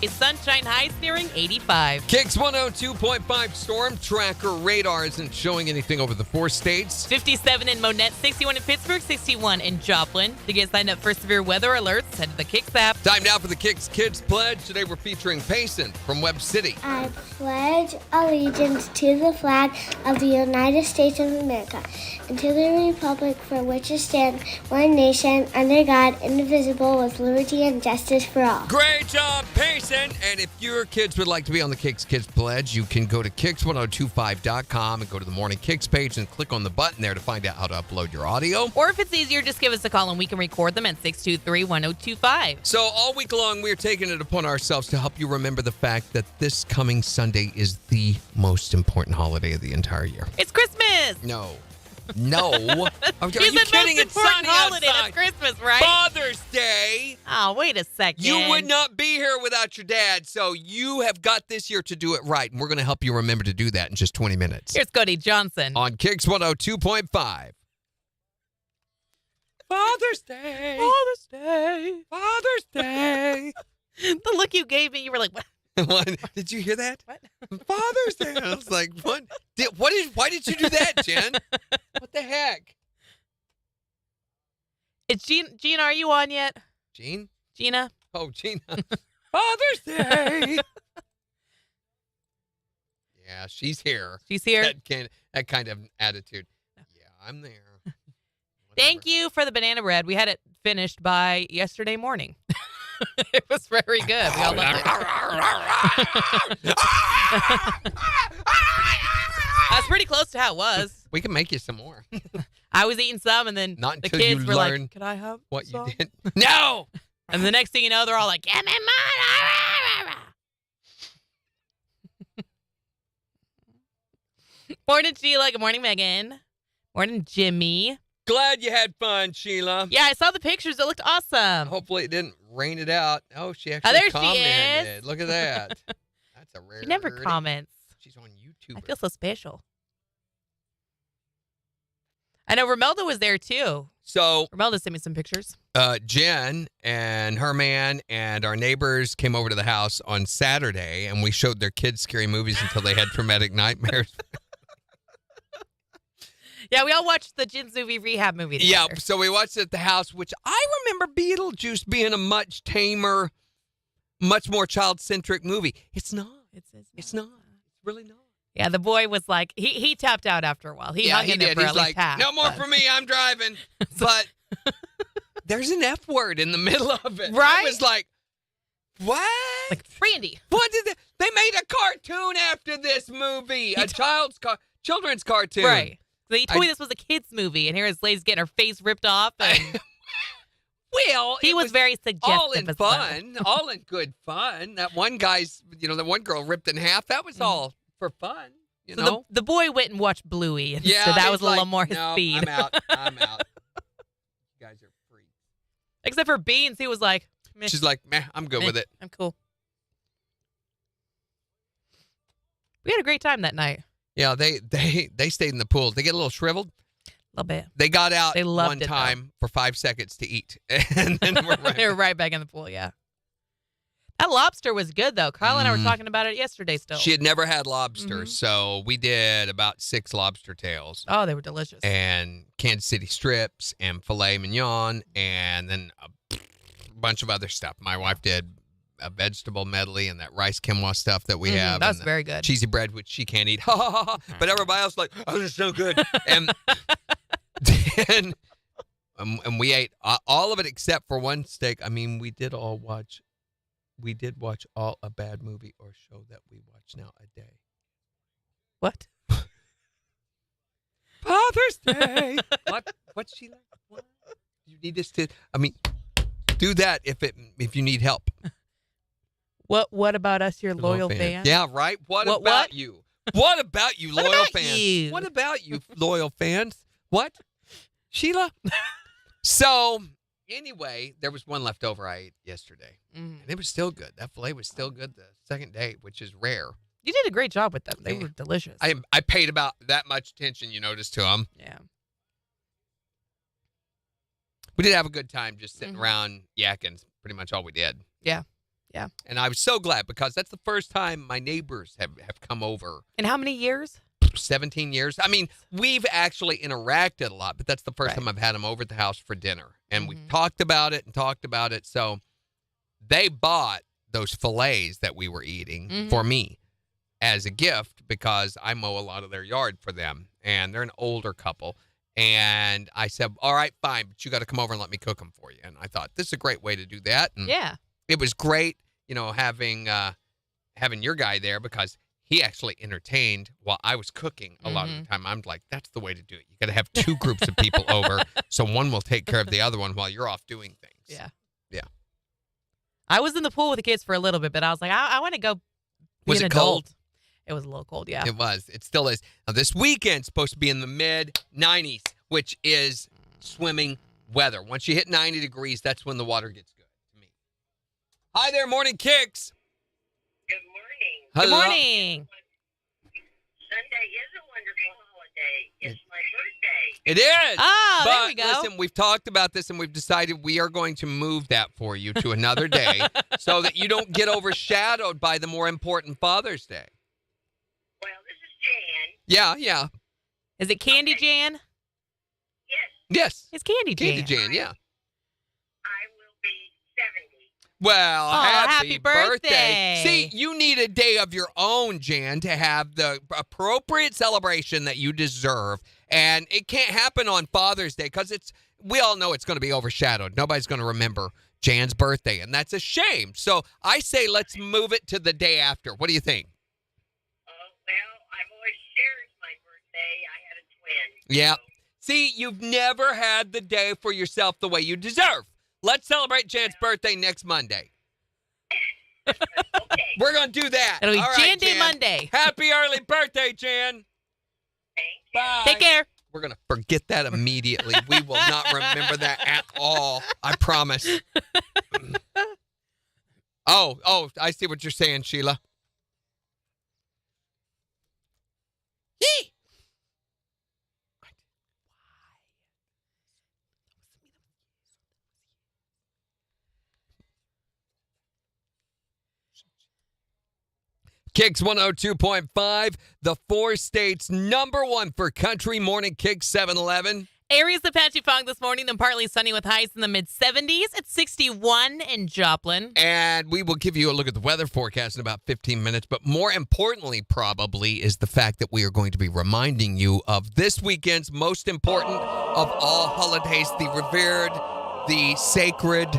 Sunshine highs nearing 85. KIX 102.5 storm tracker radar isn't showing anything over the 4 states. 57 in Monette, 61 in Pittsburgh, 61 in Joplin. To get signed up for severe weather alerts, head to the KIX app. Time now for the KIX Kids Pledge. Today we're featuring Payson from Webb City. I pledge allegiance to the flag of the United States of America and to the republic for which it stands, one nation, under God, indivisible, with liberty and justice for all. Great job, Payson. And if your kids would like to be on the KIX Kids Pledge, you can go to KIX1025.com and go to the Morning KIX page and click on the button there to find out how to upload your audio. Or if it's easier, just give us a call and we can record them at 623-1025. So all week long, we're taking it upon ourselves to help you remember the fact that this coming Sunday is the most important holiday of the entire year. It's Christmas! No. Are you kidding? It's most sunny important holiday. outside. That's Christmas, right? Father's Day. Oh, wait a second. You would not be here without your dad, so you have got this year to do it right, and we're going to help you remember to do that in just 20 minutes. Here's Cody Johnson. On KIX 102.5. Father's Day. Father's Day. Father's Day. The look you gave me, you were like, what? What? Did you hear that? What? Father's Day. I was like, what? Why did you do that, Jen? What the heck? It's Gina, are you on yet? Gene? Gina? Oh, Gina. Father's Day. Yeah, she's here. She's here. That kind of attitude. Yeah, I'm there. Thank you for the banana bread. We had it finished by yesterday morning. It was very good. We all loved it. That's pretty close to how it was. We can make you some more. I was eating some, and then Not the until kids you were learn like, "Can I have what some?" you did. No! And the next thing you know, they're all like, "Give me mine!" Morning, Sheila. Good morning, Megan. Morning, Jimmy. Glad you had fun, Sheila. Yeah, I saw the pictures. It looked awesome. Hopefully it didn't rain it out. Oh, she actually there she commented. is. Look at that. That's a rare. She never comments. She's on YouTube. I feel so special. I know Romelda was there too. So Romelda sent me some pictures. Jen and her man and our neighbors came over to the house on Saturday, and we showed their kids scary movies until they had traumatic nightmares. Yeah, we all watched the Jinzuvi rehab movie together. Yeah, so we watched it at the house, which I remember Beetlejuice being a much tamer, much more child-centric movie. It's not. It's not. It's really not. Yeah, the boy was like, he tapped out after a while. He hung in there for He's at least like, half. no more for me, I'm driving. But there's an F word in the middle of it. Right? I was like, what? Like, Randy. What did they made a cartoon after this movie, a children's cartoon. Right. So he told me this was a kid's movie, and here his lady's getting her face ripped off. And well, he was very suggestive. all in fun, all in good fun. That one guy's, that one girl ripped in half. That was all for fun. You know, the boy went and watched Bluey, and yeah, so that was a like, little more his no, speed. I'm out. You guys are freaks. Except for Beans, he was like, meh, she's like, meh, I'm good with it. I'm cool. We had a great time that night. Yeah, they stayed in the pool. They get a little shriveled. A little bit. They got out They loved one it, time for 5 seconds to eat, and then they were right back in the pool. Yeah. That lobster was good though. Kyle and I were talking about it yesterday. Still, she had never had lobster, so we did about 6 lobster tails. Oh, they were delicious. And Kansas City strips and filet mignon, and then a bunch of other stuff. My wife did a vegetable medley and that rice quinoa stuff that we have. That's very good. Cheesy bread, which she can't eat. Ha ha ha! But everybody else like, oh, this is so good. And then, and we ate all of it except for one steak. I mean, we did watch all a bad movie or show that we watch now a day. What? Father's Day. What's she like? What? You need us to? I mean, do that if you need help. What about us, your loyal fans? Yeah, right. What about you? What about you, loyal fans? What about you, loyal fans? What? Sheila? So, anyway, there was one left over I ate yesterday. And it was still good. That filet was still good the second day, which is rare. You did a great job with them. They were delicious. I paid about that much attention, you noticed, to them. Yeah. We did have a good time just sitting around yakking. Pretty much all we did. Yeah. Yeah. And I was so glad because that's the first time my neighbors have come over. In how many years? 17 years. I mean, we've actually interacted a lot, but that's the first time I've had them over at the house for dinner. And we've talked about it. So they bought those fillets that we were eating for me as a gift because I mow a lot of their yard for them. And they're an older couple. And I said, all right, fine, but you got to come over and let me cook them for you. And I thought, this is a great way to do that. And it was great, having your guy there because he actually entertained while I was cooking a lot of the time. I'm like, that's the way to do it. You got to have two groups of people over, so one will take care of the other one while you're off doing things. Yeah. I was in the pool with the kids for a little bit, but I was like, I want to go be Was an it adult. cold? It was a little cold, yeah. It was. It still is. Now, this weekend's supposed to be in the mid-90s, which is swimming weather. Once you hit 90 degrees, that's when the water gets good to me. Hi there, Morning Kicks. Good morning. Good Hello. morning. Sunday is a wonderful holiday. It's my birthday. It is. Oh, but there we go. Listen, we've talked about this, and we've decided we are going to move that for you to another day so that you don't get overshadowed by the more important Father's Day. Well, this is Jan. Yeah. Is it Candy Jan? Yes. It's Candy Jan. Candy Jan, yeah. I will be 70. Well, Oh, happy birthday. See, you need a day of your own, Jan, to have the appropriate celebration that you deserve. And it can't happen on Father's Day because we all know it's going to be overshadowed. Nobody's going to remember Jan's birthday, and that's a shame. So I say let's move it to the day after. What do you think? Oh, well, I've always shared my birthday. I had a twin. Yeah. So, See, you've never had the day for yourself the way you deserve. Let's celebrate Jan's birthday next Monday. okay. We're going to do that. It'll be All right, Jan Day Jan. Monday. Happy early birthday, Jan. Thank you. Bye. Take care. We're going to forget that immediately. We will not remember that at all. I promise. Oh, I see what you're saying, Sheila. Yee! KIX 102.5, the 4 states number 1 for country morning KIX 711. Areas of patchy fog this morning, then partly sunny with highs in the mid-70s. It's 61 in Joplin. And we will give you a look at the weather forecast in about 15 minutes. But more importantly, probably, is the fact that we are going to be reminding you of this weekend's most important of all holidays, the revered, the sacred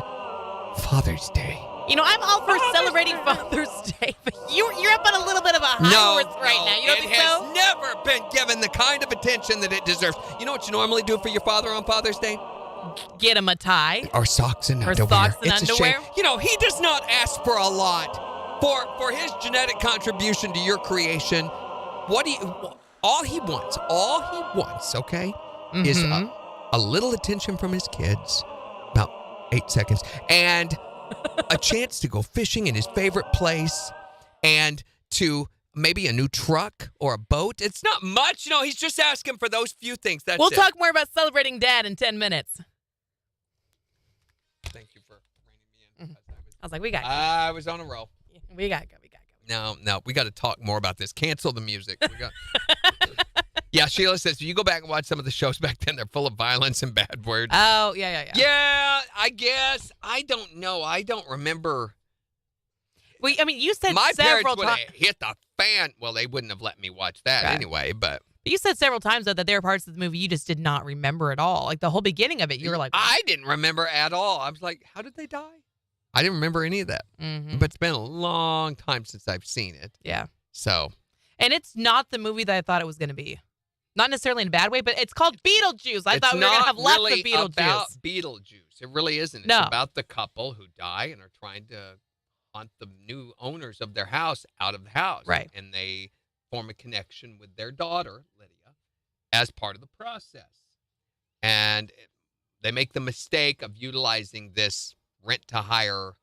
Father's Day. You know, I'm all for celebrating Father's Day, but you're up on a little bit of a high horse right now. You don't think so? It has never been given the kind of attention that it deserves. You know what you normally do for your father on Father's Day? Get him a tie. Or socks and Or underwear. socks and It's a underwear. shame. You know, he does not ask for a lot for his genetic contribution to your creation. All he wants, okay, is a little attention from his kids, about 8 seconds, and a chance to go fishing in his favorite place, and to maybe a new truck or a boat. It's not much. You know, he's just asking for those few things. That's We'll it. talk more about celebrating Dad in 10 minutes. Thank you for reining me in. I was like, we got I was on a roll. We got to go. No, we got to talk more about this. Cancel the music. Yeah, Sheila says, if you go back and watch some of the shows back then, they're full of violence and bad words. Oh, yeah. Yeah, I guess. I don't know. I don't remember. Well, I mean, you said My parents several would times. have hit the fan. Well, they wouldn't have let me watch that Right. anyway, but You said several times, though, that there are parts of the movie you just did not remember at all. Like the whole beginning of it, you were like, I didn't remember at all. I was like, how did they die? I didn't remember any of that. mm-hmm. But it's been a long time since I've seen it. Yeah. So, And it's not the movie that I thought it was going to be. Not necessarily in a bad way, but it's called Beetlejuice. I thought we were going to have lots really of Beetlejuice. about Beetlejuice. It really isn't. It's No. about the couple who die and are trying to hunt the new owners of their house out of the house. Right. And they form a connection with their daughter, Lydia, as part of the process. And they make the mistake of utilizing this rent-to-hire,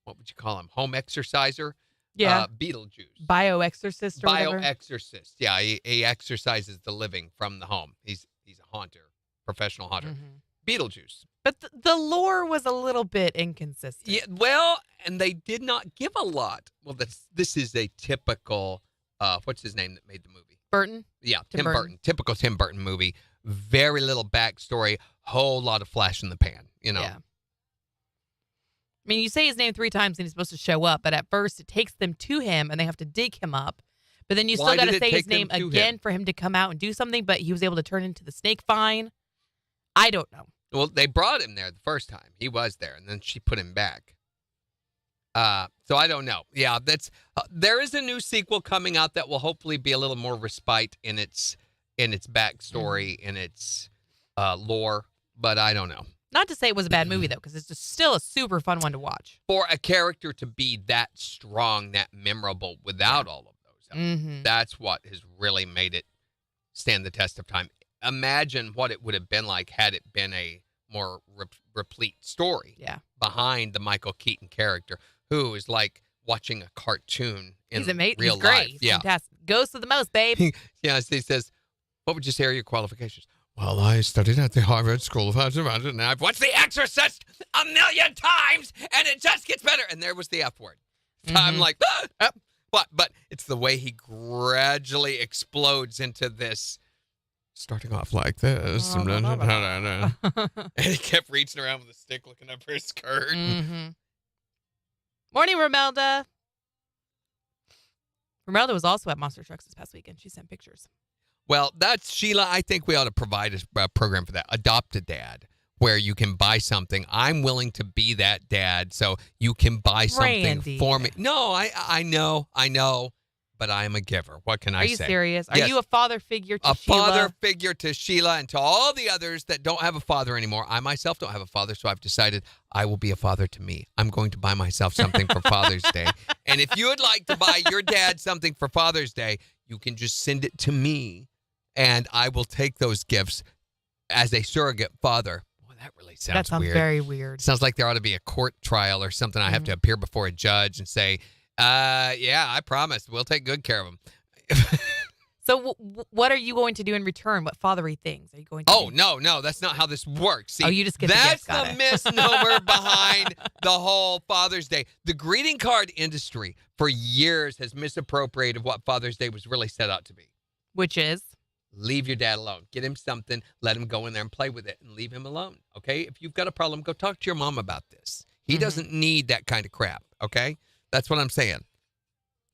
what would you call him, home exerciser? Yeah. Beetlejuice. Bioexorcist or whatever. Bioexorcist. Yeah, he exercises the living from the home. He's a haunter, professional haunter. Mhm. Beetlejuice. But the lore was a little bit inconsistent. Yeah, well, and they did not give a lot. Well, this is a typical, what's his name that made the movie? Burton? Yeah, Tim Tim Burton. Typical Tim Burton movie. Very little backstory, whole lot of flash in the pan, you know? Yeah. I mean, you say his name 3 times and he's supposed to show up, but at first it takes them to him and they have to dig him up. But then you still got to say his name again for him to come out and do something, but he was able to turn into the snake fine. I don't know. Well, they brought him there the first time. He was there, and then she put him back. So I don't know. Yeah, there is a new sequel coming out that will hopefully be a little more respite in its backstory, in its lore, but I don't know. Not to say it was a bad movie, though, because it's just still a super fun one to watch. For a character to be that strong, that memorable without all of those elements, that's what has really made it stand the test of time. Imagine what it would have been like had it been a more replete story behind the Michael Keaton character, who is like watching a cartoon in real life. He's great. Fantastic. Goes to the most, babe. He says, what would you say are your qualifications? Well, I studied at the Harvard School of Arts and I've watched The Exorcist 1,000,000 times, and it just gets better. And there was the F word. I'm like, but it's the way he gradually explodes into this, starting off like this. And he kept reaching around with a stick looking up her skirt. Morning, Romelda. Romelda was also at Monster Trucks this past weekend. She sent pictures. Well, that's Sheila. I think we ought to provide a program for that. Adopt a Dad, where you can buy something. I'm willing to be that dad, so you can buy something for me. No, I know, but I am a giver. What can I say? Are you serious? Yes. Are you a father figure to Sheila? A father figure to Sheila and to all the others that don't have a father anymore. I myself don't have a father, so I've decided I will be a father to me. I'm going to buy myself something for Father's Day. And if you would like to buy your dad something for Father's Day, you can just send it to me, and I will take those gifts as a surrogate father. Well, that really sounds weird. That sounds very weird. Sounds like there ought to be a court trial or something. I have to appear before a judge and say, yeah, I promise. We'll take good care of him. So what are you going to do in return? What fathery things are you going to do? No. That's not how this works. See, you just get the gifts. That's the misnomer behind the whole Father's Day. The greeting card industry for years has misappropriated what Father's Day was really set out to be. Which is? Leave your dad alone. Get him something. Let him go in there and play with it and leave him alone. Okay? If you've got a problem, go talk to your mom about this. He doesn't need that kind of crap. Okay? That's what I'm saying.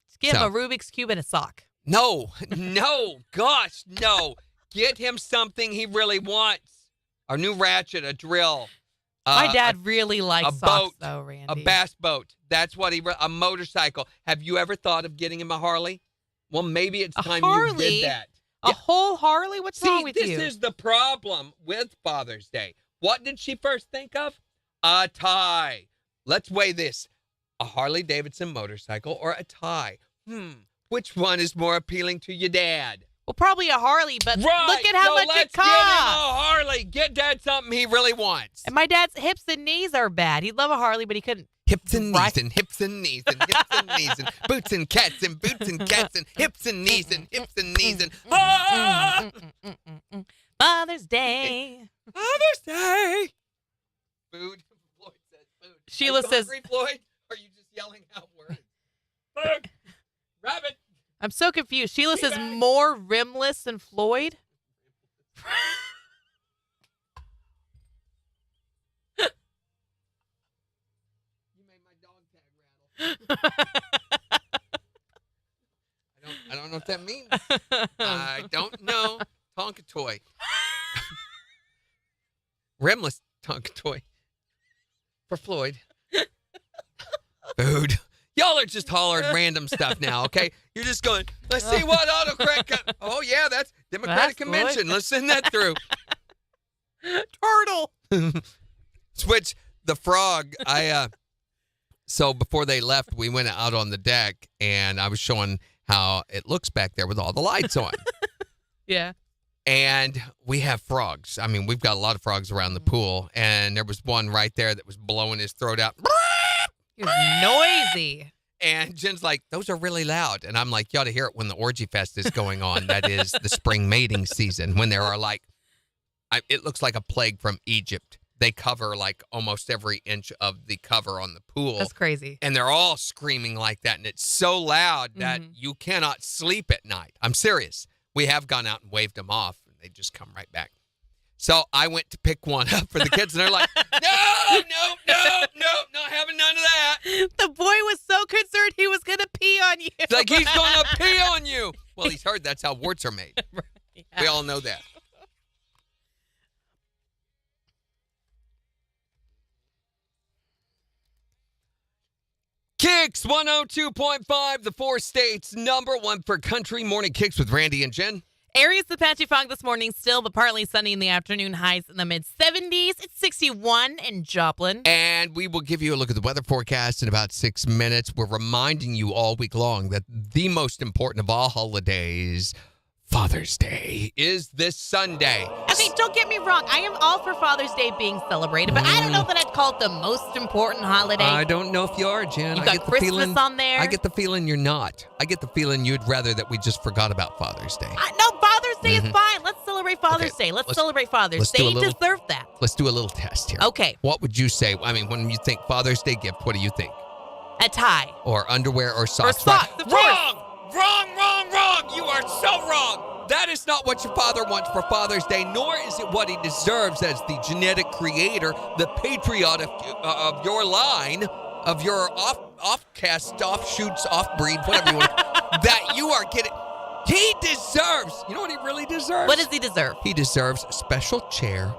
Just give him a Rubik's Cube and a sock. No. Gosh, no. Get him something he really wants. A new ratchet, a drill. My dad really likes socks, boat, though, Randy. A bass boat. That's what a motorcycle. Have you ever thought of getting him a Harley? Well, maybe it's time you did that. A whole Harley? What's wrong with you? This is the problem with Father's Day. What did she first think of? A tie. Let's weigh this. A Harley-Davidson motorcycle or a tie? Which one is more appealing to your dad? Well, probably a Harley, but look at how much it costs. Get him a Harley. Get Dad something he really wants. And my dad's hips and knees are bad. He'd love a Harley, but he couldn't. Hips and knees and hips and knees and hips and knees and boots and cats and boots and cats and hips and knees and hips and knees and Father's Day. Father's Day. Food. Floyd says food. Sheila says, hungry, Floyd? Or are you just yelling out words? Food. Rabbit. I'm so confused. Sheila says more rimless than Floyd. You made my dog tag rattle. I don't know what that means. I don't know. Tonka toy. Rimless Tonka toy. For Floyd. Food. Y'all are just hollering random stuff now, okay? You're just going, let's see what autocorrect. Oh, yeah, that's Democratic Convention. Floyd. Let's send that through. Turtle. Switch the frog. So before they left, we went out on the deck, and I was showing how it looks back there with all the lights on. Yeah. And we have frogs. I mean, we've got a lot of frogs around the pool, and there was one right there that was blowing his throat out. He was noisy. And Jen's like, those are really loud. And I'm like, you ought to hear it when the orgy fest is going on. That is the spring mating season, when there are like it looks like a plague from Egypt. They cover like almost every inch of the cover on the pool. That's crazy. And they're all screaming like that. And it's so loud that you cannot sleep at night. I'm serious. We have gone out and waved them off, and they just come right back. So I went to pick one up for the kids, and they're like, no, not having none of that. The boy was so concerned he was going to pee on you. It's like, he's going to pee on you. Well, he's heard that's how warts are made. Right, yeah. We all know that. KIX 102.5, the 4 states, #1 for country. Morning KIX with Randy and Jen. Areas of patchy fog this morning still, but partly sunny in the afternoon. Highs in the mid-70s. It's 61 in Joplin. And we will give you a look at the weather forecast in about 6 minutes. We're reminding you all week long that the most important of all holidays, Father's Day, is this Sunday. Okay, don't get me wrong. I am all for Father's Day being celebrated, but I don't know that I'd call it the most important holiday. I don't know if you are, Jen. You got Christmas on there. I get the feeling you're not. I get the feeling you'd rather that we just forgot about Father's Day. No, Father's Day is fine. Let's celebrate Father's Day. Let's celebrate Father's Day. They deserve that. Let's do a little test here. Okay. What would you say? I mean, when you think Father's Day gift, what do you think? A tie. Or underwear or socks. Or socks, of course. Wrong! You are so wrong. That is not what your father wants for Father's Day, nor is it what he deserves as the genetic creator, the patriot of your line, of your offcast, offshoots, offbreed, whatever you want, that you are getting. He deserves, you know what he really deserves? What does he deserve? He deserves a special chair,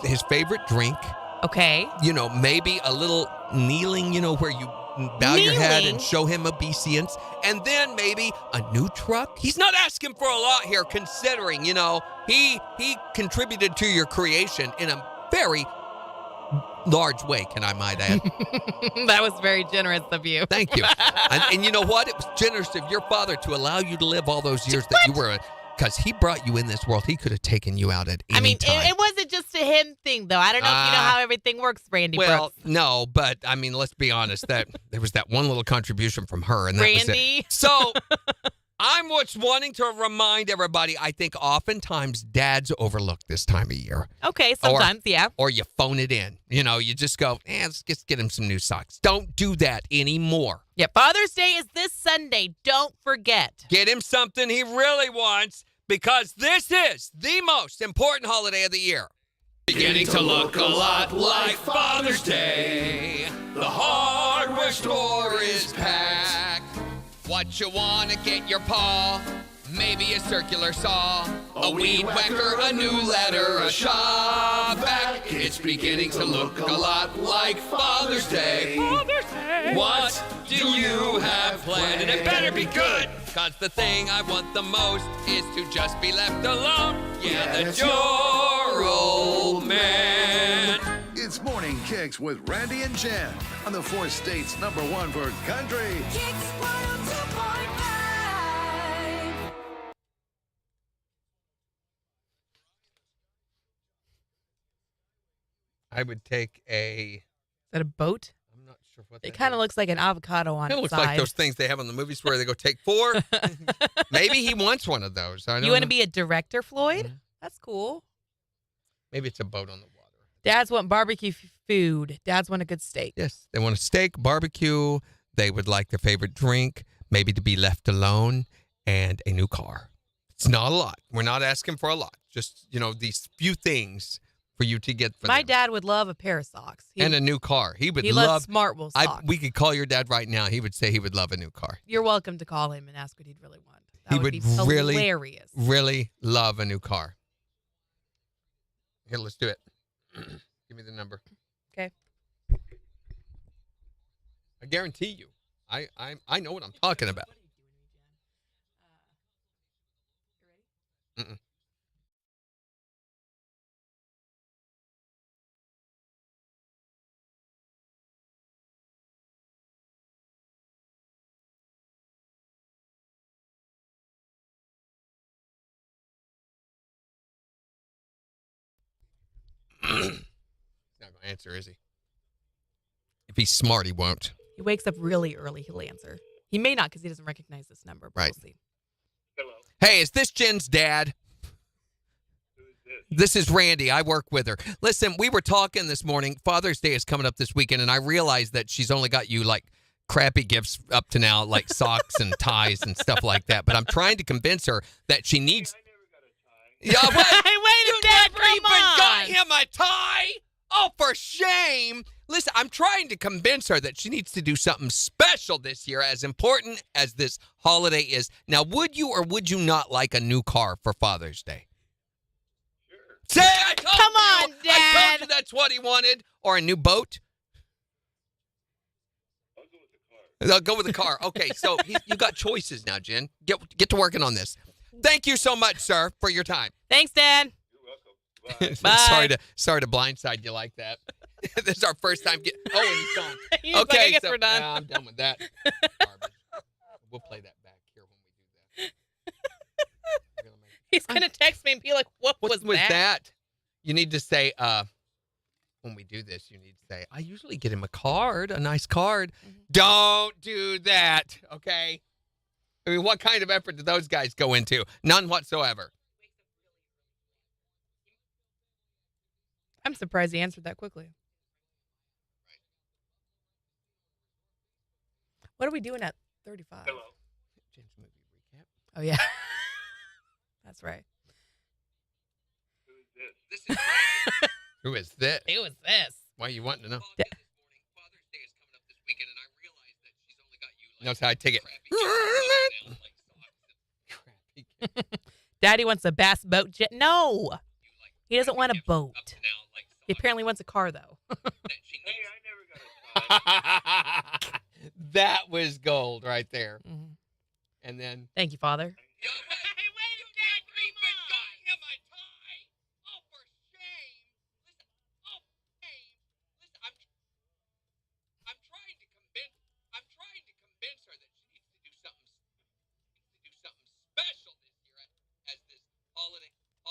his favorite drink. Okay. You know, maybe a little kneeling, where you bow your head and show him obeisance, and then maybe a new truck. He's not asking for a lot here, considering, he contributed to your creation in a very large way, can I might add. That was very generous of you. Thank you. And you know what? It was generous of your father to allow you to live all those years that you were, because he brought you in this world. He could have taken you out at any time. It wasn't just a him thing, though. I don't know if you know how everything works, Randy Brooks. No, but, let's be honest. That there was that one little contribution from her, and that was Randy? it. So, I'm just wanting to remind everybody, I think oftentimes dads overlook this time of year. Okay, sometimes, yeah. Or you phone it in. You just go, let's just get him some new socks. Don't do that anymore. Yeah, Father's Day is this Sunday. Don't forget. Get him something he really wants, because this is the most important holiday of the year. Beginning to look a lot like Father's Day. The hardware store is packed. What you want to get your paw? Maybe a circular saw, a weed whacker, a new letter, a shop vac. It's beginning to look a lot like Father's Day. Father's Day. What do you have planned? And it better be good, cause the thing I want the most is to just be left alone. Yeah, that's your old man. It's Morning KIX with Randy and Jen on the 4 states #1 for country. KIX 102.5. I would take Is that a boat? I'm not sure what it kind of looks like an avocado on its side. It looks like those things they have in the movies where they go take 4. Maybe he wants one of those. You want to be a director, Floyd? Mm-hmm. That's cool. Maybe it's a boat on the water. Dads want barbecue food. Dads want a good steak. Yes, they want a steak, barbecue. They would like their favorite drink, maybe to be left alone, and a new car. It's not a lot. We're not asking for a lot. Just, these few things for you to get for My them. dad would love a pair of socks. And a new car. He loves Smartwool socks. We could call your dad right now. He would say he would love a new car. You're welcome to call him and ask what he'd really want. He would be hilarious. really love a new car. Here, let's do it. Give me the number. Okay. I guarantee you. I know what I'm talking about. You ready? He's not going to answer, is he? If he's smart, he won't. He wakes up really early. He'll answer. He may not because he doesn't recognize this number. But Right. We'll see. Hello. Hey, is this Jen's dad? Who is this? This is Randy. I work with her. Listen, we were talking this morning. Father's Day is coming up this weekend, and I realized that she's only got you, like, crappy gifts up to now, like socks and ties and stuff like that. But I'm trying to convince her that she needs... I never got a tie. Yeah, what? Hey, wait a minute, Never even got come on. him a tie? Oh, for shame. Listen, I'm trying to convince her that she needs to do something special this year, as important as this holiday is. Now, would you or would you not like a new car for Father's Day? Sure. Say, I told Come you. on, I Dad. told you that's what he wanted. Or a new boat. I'll go with the car. I'll go with the car. Okay, so you got choices now, Jen. Get to working on this. Thank you so much, sir, for your time. Thanks, Dad. You're welcome. Bye. Bye. sorry to blindside you like that. This is our first time. And he's gone. He's like, I guess we're done. Yeah, I'm done with that. Garbage. We'll play that back here when we do that. He's going to text me and be like, what was that? You need to say, when we do this, you need to say, I usually get him a nice card. Mm-hmm. Don't do that, okay? I mean, what kind of effort do those guys go into? None whatsoever. I'm surprised he answered that quickly. What are we doing at 35? Hello. Jen's movie recap. Oh, yeah. That's right. Who is this? This is Who is this? Who was this? Why are you wanting to know? Yeah. Father's Day is coming up this weekend, and I realized that she's only got you. Notice how I take it. Crappy. Daddy wants a bass boat jet. No. He doesnn't want a boat. He apparently wants a car, though. Hey, I never got a tie. That was gold right there. Mhm. And then. Thank you, Father.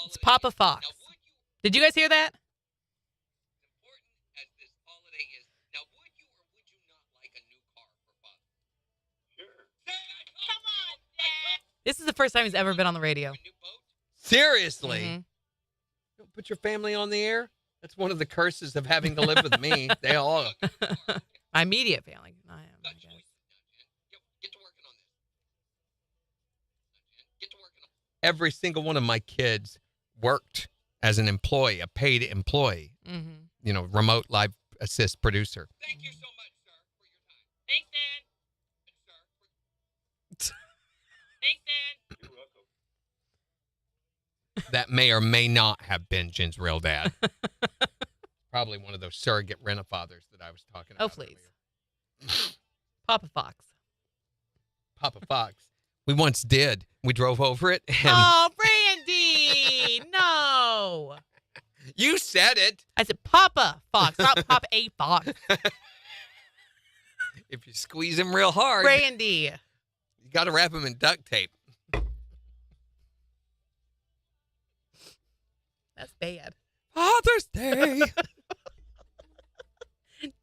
It's Papa Fox. Did you guys hear that? As this holiday is, now would you or would you not like a new car for Father? Sure. Come on, Dad. This is the first time he's ever been on the radio. Seriously? Mhm. Don't put your family on the air? That's one of the curses of having to live with me. They all. My immediate family. I am, I guess. Get to working on this. Get to working on Every single one of my kids worked as an employee, a paid employee. Mm-hmm. You know, remote live assist producer. Thank you so much, sir, for your time. Thanks, Dad. Thanks, Dad. You're welcome. That may or may not have been Jen's real dad. Probably one of those surrogate rent-a-fathers that I was talking about. Oh, please. Papa Fox. Papa Fox. We once did. We drove over it. And Oh, Brandy! No. you said it. I said Papa Fox, not Papa A Fox. If you squeeze him real hard, Brandy. you got to wrap him in duct tape. That's bad. Father's Day.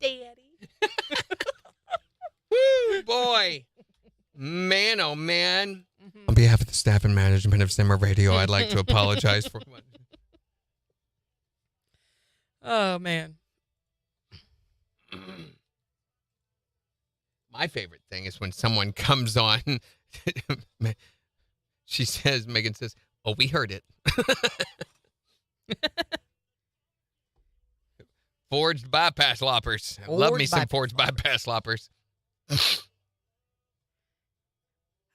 Daddy. Woo, boy. Man, oh, man. Mhm. On behalf of the staff and management of Simmer Radio, I'd like to apologize for what. Oh, man. My favorite thing is when someone comes on. Megan says, oh, we heard it. Forged bypass loppers. Love me some forged bypass loppers. I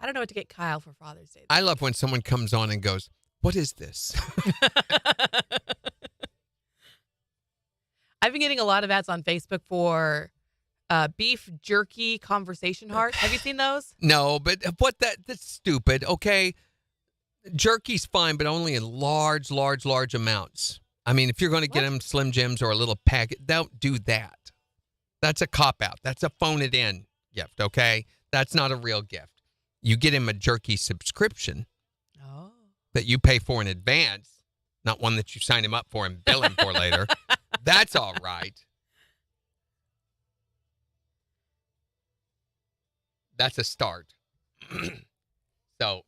don't know what to get Kyle for Father's Day. I love when someone comes on and goes, what is this? I've been getting a lot of ads on Facebook for beef jerky conversation hearts. Have you seen those? No, but that's stupid, okay? Jerky's fine, but only in large amounts. I mean, if you're going to get them Slim Jims or a little packet, don't do that. That's a cop-out. That's a phone-it-in gift, okay? That's not a real gift. You get him a jerky subscription that you pay for in advance, not one that you sign him up for and bill him for later. That's all right. That's a start. So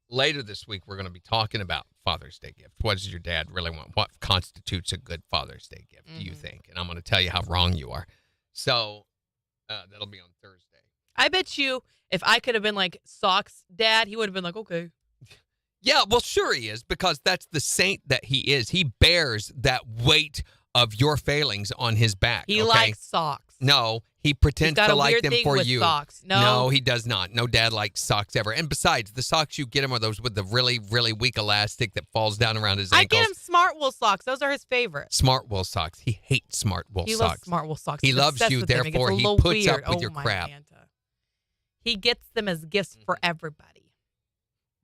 later this week, we're going to be talking about Father's Day gift? What does your dad really want? What constitutes a good Father's Day gift, do you think? And I'm going to tell you how wrong you are. So that'll be on Thursday. I bet you if I could have been like Sock's dad, he would have been like, okay. Yeah, well, sure he is, because that's the saint that he is. He bears that weight of your failings on his back. He likes socks. No, he pretends to like them for you. Socks. No, he does not. No dad likes socks ever. And besides, the socks you get him are those with the really, really weak elastic that falls down around his ankles. I get him Smart Wool socks. Those are his favorites. Smart Wool socks. He hates Smart Wool socks. He loves Smart Wool socks. He loves you, therefore he puts up with your crap. Santa. He gets them as gifts for everybody.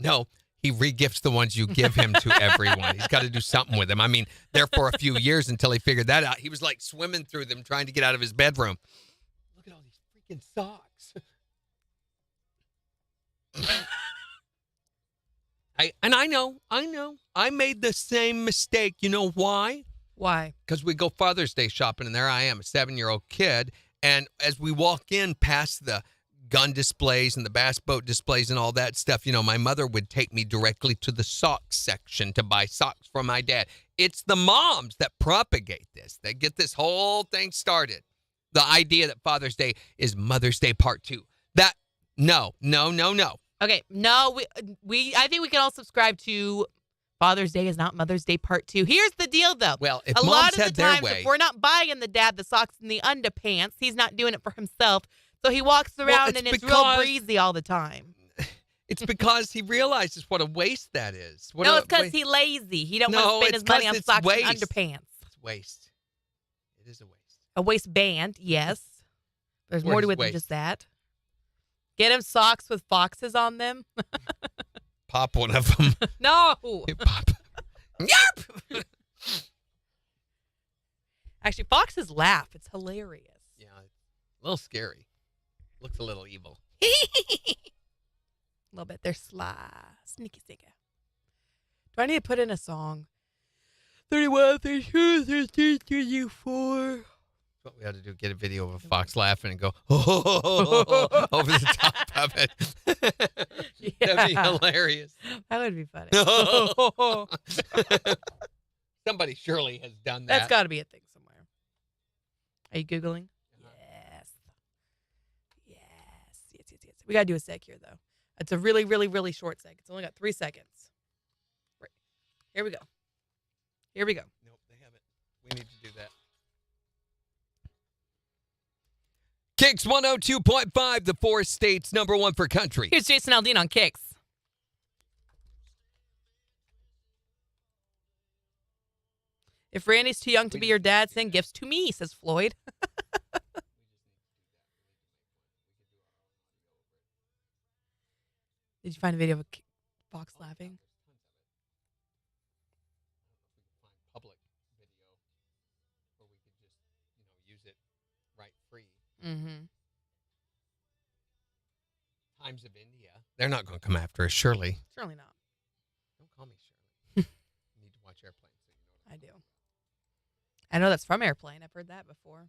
No. He regifts the ones you give him to everyone. He's got to do something with them. I mean, there for a few years until he figured that out. He was like swimming through them trying to get out of his bedroom. Look at all these freaking socks. I know. I made the same mistake. You know why? Why? Because we go Father's Day shopping, and there I am, a 7-year-old kid. And as we walk in past the gun displays and the bass boat displays and all that stuff, my mother would take me directly to the socks section to buy socks for my dad. It's the moms that propagate this. They get this whole thing started. The idea that Father's Day is Mother's Day Part 2. No. Okay, no, I think we can all subscribe to Father's Day is not Mother's Day Part 2. Here's the deal, though. Well, if a moms lot of had the their times, way, if we're not buying the dad the socks and the underpants, he's not doing it for himself. So he walks around and it's real breezy all the time. It's because he realizes what a waste that is. No, it's because he's lazy. He don't want to spend his money on socks and underpants. It's waste. It is a waste. A waistband, yes. There's more to it than just that. Get him socks with foxes on them. Pop one of them. No. Pop. Yarp! Actually, foxes laugh. It's hilarious. Yeah, a little scary. Looks a little evil. A little bit. They're sly. Sneaky, sneaky. Do I need to put in a song? 31, 32, 33, 34. What we ought to do, get a video of a fox laughing and go, oh, over the top of it. Yeah. That'd be hilarious. That would be funny. Somebody surely has done that. That's got to be a thing somewhere. Are you Googling? Yes. We got to do a sec here, though. It's a really, really, really short sec. It's only got 3 seconds. Right. Here we go. Nope, they haven't. We need to do that. KIX 102.5, the 4 states #1 for country. Here's Jason Aldean on KIX. If Randy's too young to be your dad, send gifts to me, says Floyd. Did you find a video of a fox laughing? Public video where we could just, use it right free. Mm-hmm. Times of India. They're not going to come after us, surely. Surely not. Don't call me Shirley. You need to watch Airplane so you know. I do. I know that's from Airplane. I've heard that before.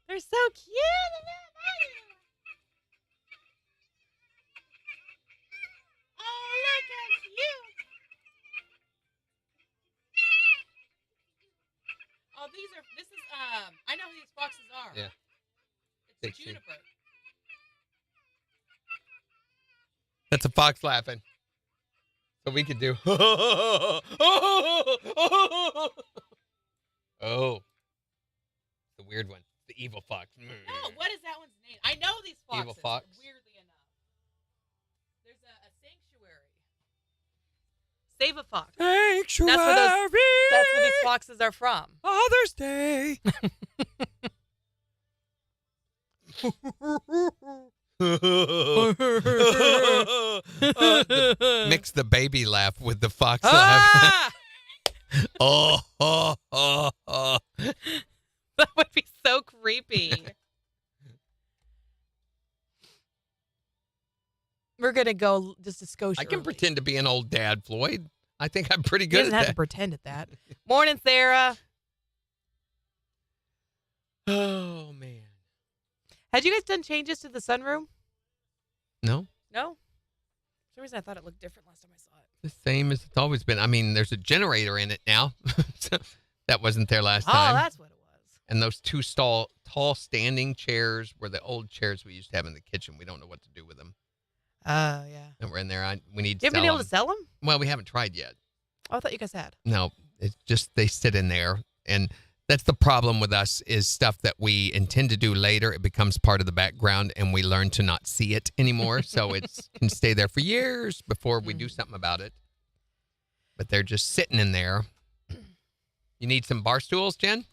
They're so cute. Oh, look at you. Oh, this is, I know who these foxes are. Yeah. It's Juniper. That's a fox laughing. So we could do. Oh. The weird one. The evil fox. No, what is that one's name? I know these foxes. Evil fox. Weirdly enough. There's a sanctuary. Save a fox. Sanctuary. That's where these foxes are from. Father's Day. Mix the baby laugh with the fox laugh. Oh. That would be so creepy. We're going to go just a skosh I can early. pretend to be an old dad, Floyd. I think I'm pretty He good doesn't at have that. to pretend at that. Morning, Sarah. Oh, man. Had you guys done changes to the sunroom? No. No? For some reason, I thought it looked different last time I saw it. The same as it's always been. I mean, there's a generator in it now. So that wasn't there last Oh, time. that's what it was. And those two tall standing chairs were the old chairs we used to have in the kitchen. We don't know what to do with them. Oh, yeah. And we're in there. We need to You haven't been able to sell them? Well, we haven't tried yet. Oh, I thought you guys had. No, it's just they sit in there. And that's the problem with us is stuff that we intend to do later. It becomes part of the background and we learn to not see it anymore. So it can stay there for years before we do something about it. But they're just sitting in there. You need some bar stools, Jen?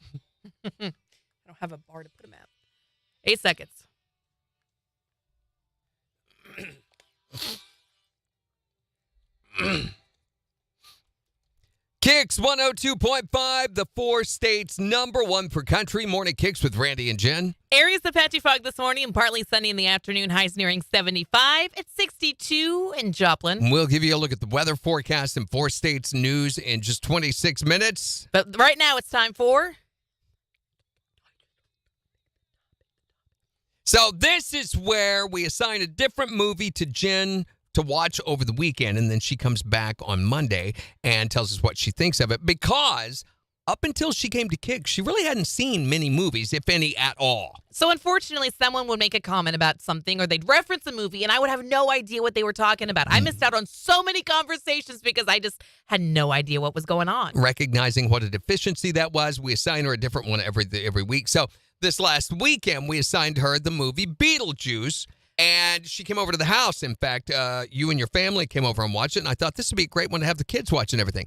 I don't have a bar to put them at. 8 seconds. KIX 102.5, the 4 states #1 for country. Morning KIX with Randy and Jen. Areas of patchy fog this morning and partly sunny in the afternoon. Highs nearing 75. It's 62 in Joplin. We'll give you a look at the weather forecast and 4 states news in just 26 minutes. But right now it's time for... So this is where we assign a different movie to Jen to watch over the weekend, and then she comes back on Monday and tells us what she thinks of it, because up until she came to KIX, she really hadn't seen many movies, if any at all. So unfortunately, someone would make a comment about something or they'd reference a movie and I would have no idea what they were talking about. I missed out on so many conversations because I just had no idea what was going on. Recognizing what a deficiency that was, we assign her a different one every week. So this last weekend, we assigned her the movie Beetlejuice. And she came over to the house. In fact, you and your family came over and watched it. And I thought this would be a great one to have the kids watch and everything.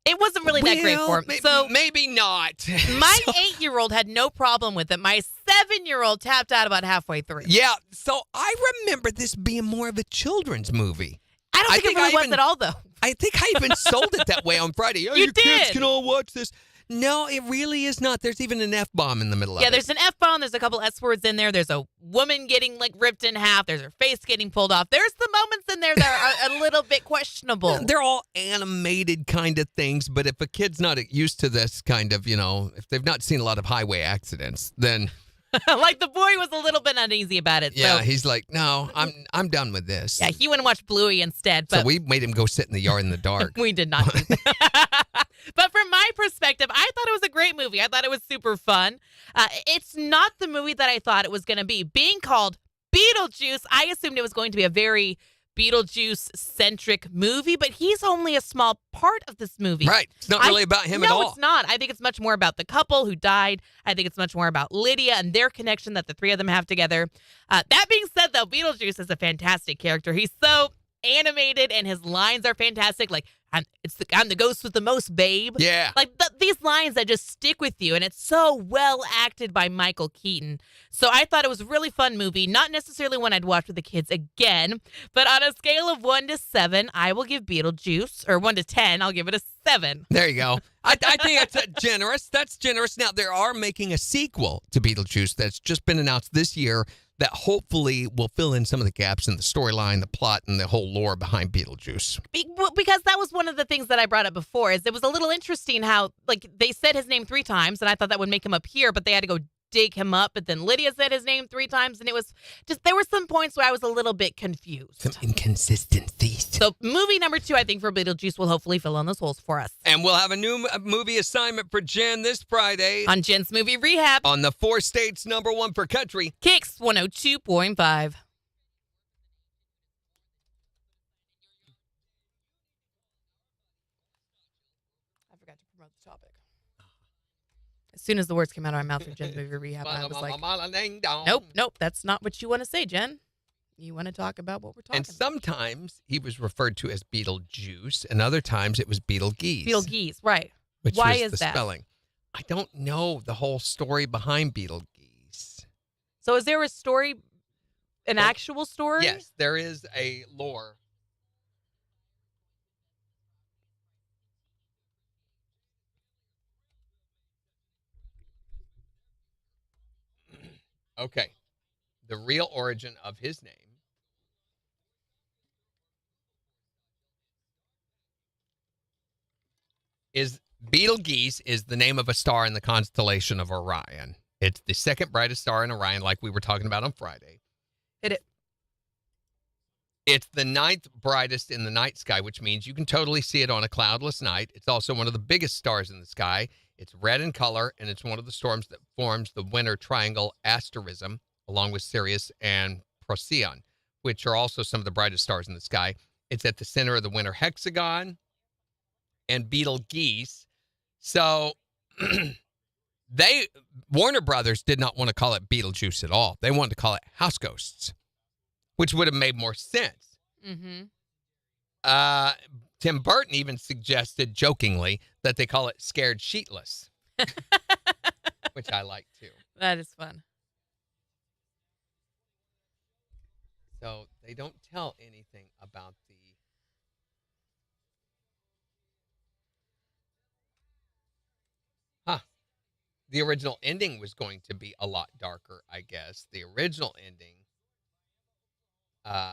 It wasn't really that great for him. So maybe not. My 8-year-old had no problem with it. My 7-year-old tapped out about halfway through. Yeah. So I remember this being more of a children's movie. I don't think it really was at all, though. I think I even sold it that way on Friday. Oh, You your kids did. can all watch this. No, it really is not. There's even an F-bomb in the middle of it. Yeah, there's an F-bomb. There's a couple S-words in there. There's a woman getting, ripped in half. There's her face getting pulled off. There's the moments in there that are a little bit questionable. They're all animated kind of things, but if a kid's not used to this kind of, if they've not seen a lot of highway accidents, then... The boy was a little bit uneasy about it. Yeah, so. he's like, no, I'm done with this. Yeah, he went and watched Bluey instead. But so we made him go sit in the yard in the dark. We did not do that. But from my perspective, I thought it was a great movie. I thought it was super fun. It's not the movie that I thought it was going to be. Being called Beetlejuice, I assumed it was going to be a very Beetlejuice-centric movie, but he's only a small part of this movie. Right. It's not really about him at all. No, it's not. I think it's much more about the couple who died. I think it's much more about Lydia and their connection that the three of them have together. That being said, though, Beetlejuice is a fantastic character. He's so animated and his lines are fantastic. I'm the ghost with the most, babe. Yeah. These lines that just stick with you, and it's so well acted by Michael Keaton. So I thought it was a really fun movie. Not necessarily one I'd watch with the kids again, but on a scale of 1 to 7, I will give Beetlejuice, or 1 to 10, I'll give it a 7. There you go. I think that's generous. That's generous. Now, they are making a sequel to Beetlejuice that's just been announced this year that hopefully will fill in some of the gaps in the storyline, the plot, and the whole lore behind Beetlejuice. Because that was one of the things that I brought up before, is it was a little interesting how, they said his name 3 times, and I thought that would make him appear, but they had to go dig him up, but then Lydia said his name 3 times, and it was just, there were some points where I was a little bit confused. Some inconsistencies. So movie number 2, I think, for Beetlejuice will hopefully fill in those holes for us. And we'll have a new movie assignment for Jen this Friday. On Jen's Movie Rehab. On the 4 states #1 for country. KIX 102.5. I forgot to promote the topic. As soon as the words came out of my mouth for Jen's Movie Rehab, I was like, nope, that's not what you want to say, Jen. You want to talk about what we're talking and about. sometimes he was referred to as Beetlejuice, and other times it was Beetlegeese. Beetlegeese, right. Which Why was is the that? spelling. I don't know the whole story behind Beetlegeese. So is there a story, actual story? Yes, there is a lore. Okay. The real origin of his name is Beetlegeese is the name of a star in the constellation of Orion. It's the second brightest star in Orion, like we were talking about on Friday. Hit it. It's the 9th brightest in the night sky, which means you can totally see it on a cloudless night. It's also one of the biggest stars in the sky. It's red in color, and it's one of the storms that forms the Winter Triangle asterism, along with Sirius and Procyon, which are also some of the brightest stars in the sky. It's at the center of the winter hexagon and Betelgeuse. So Warner Brothers did not want to call it Beetlejuice at all. They wanted to call it House Ghosts, which would have made more sense. Mm-hmm. Tim Burton even suggested jokingly that they call it Scared Sheetless, which I like too. That is fun. So they don't tell anything about the original ending was going to be a lot darker, I guess. The original ending, let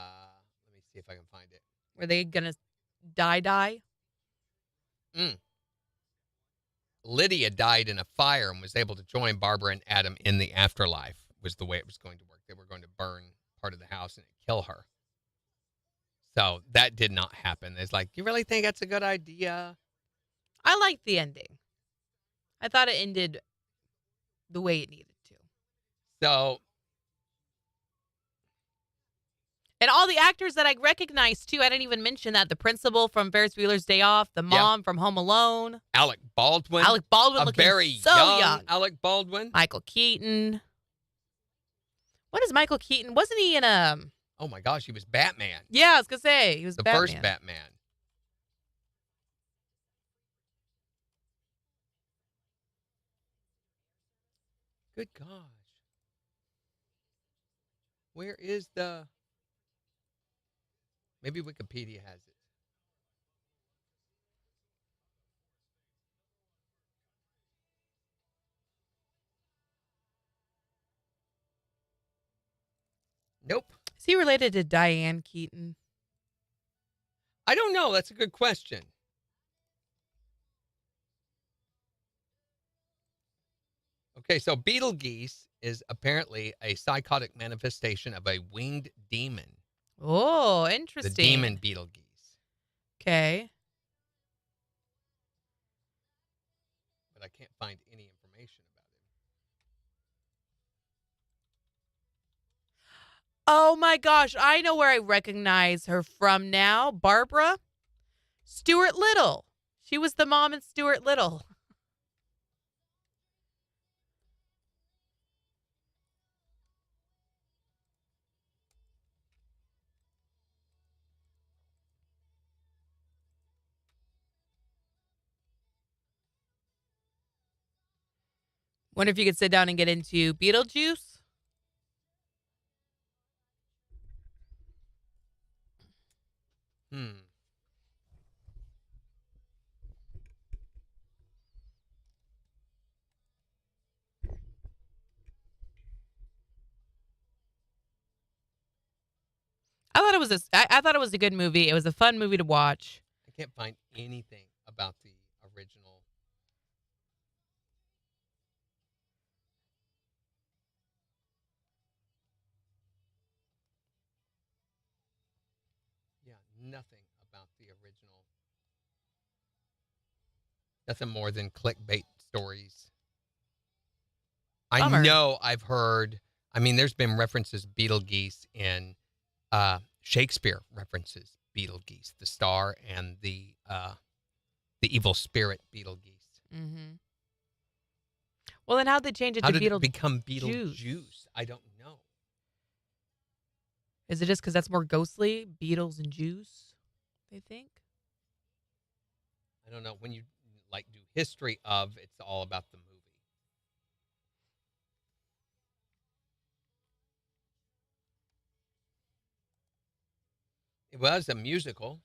me see if I can find it. Were they going to die? Lydia died in a fire and was able to join Barbara and Adam in the afterlife, was the way it was going to work. They were going to burn part of the house and kill her. So that did not happen. It's like, you really think that's a good idea? I liked the ending. I thought it ended the way it needed to. So. And all the actors that I recognized, too. I didn't even mention that. The principal from Ferris Bueller's Day Off. The mom from Home Alone. Alec Baldwin. Looking very so young. Alec Baldwin. Michael Keaton. What is Michael Keaton? Wasn't he in a... Oh, my gosh. He was Batman. Yeah, I was going to say. He was the Batman. first Batman. Good gosh. Where is the... Maybe Wikipedia has it. Nope. Is he related to Diane Keaton? I don't know. That's a good question. Okay, so Betelgeuse is apparently a psychotic manifestation of a winged demon. Oh, interesting. The demon Betelgeuse. Okay. But I can't find any information about him. Oh my gosh, I know where I recognize her from now. Barbara? Stuart Little. She was the mom in Stuart Little. Wonder if you could sit down and get into Beetlejuice. I thought it was a good movie. It was a fun movie to watch. I can't find anything about the original. Yeah, nothing about the original. Nothing more than clickbait stories. Bummer. I know I've heard, I mean, there's been references Betelgeuse in Shakespeare references Betelgeuse, the star and the evil spirit Betelgeuse. Mm-hmm. Well, then how'd they change it How to did it become Beetlejuice? I don't know. Is it just because that's more ghostly? Beetles and juice, they think? I don't know. When you do history of, it's all about the movie. It was a musical.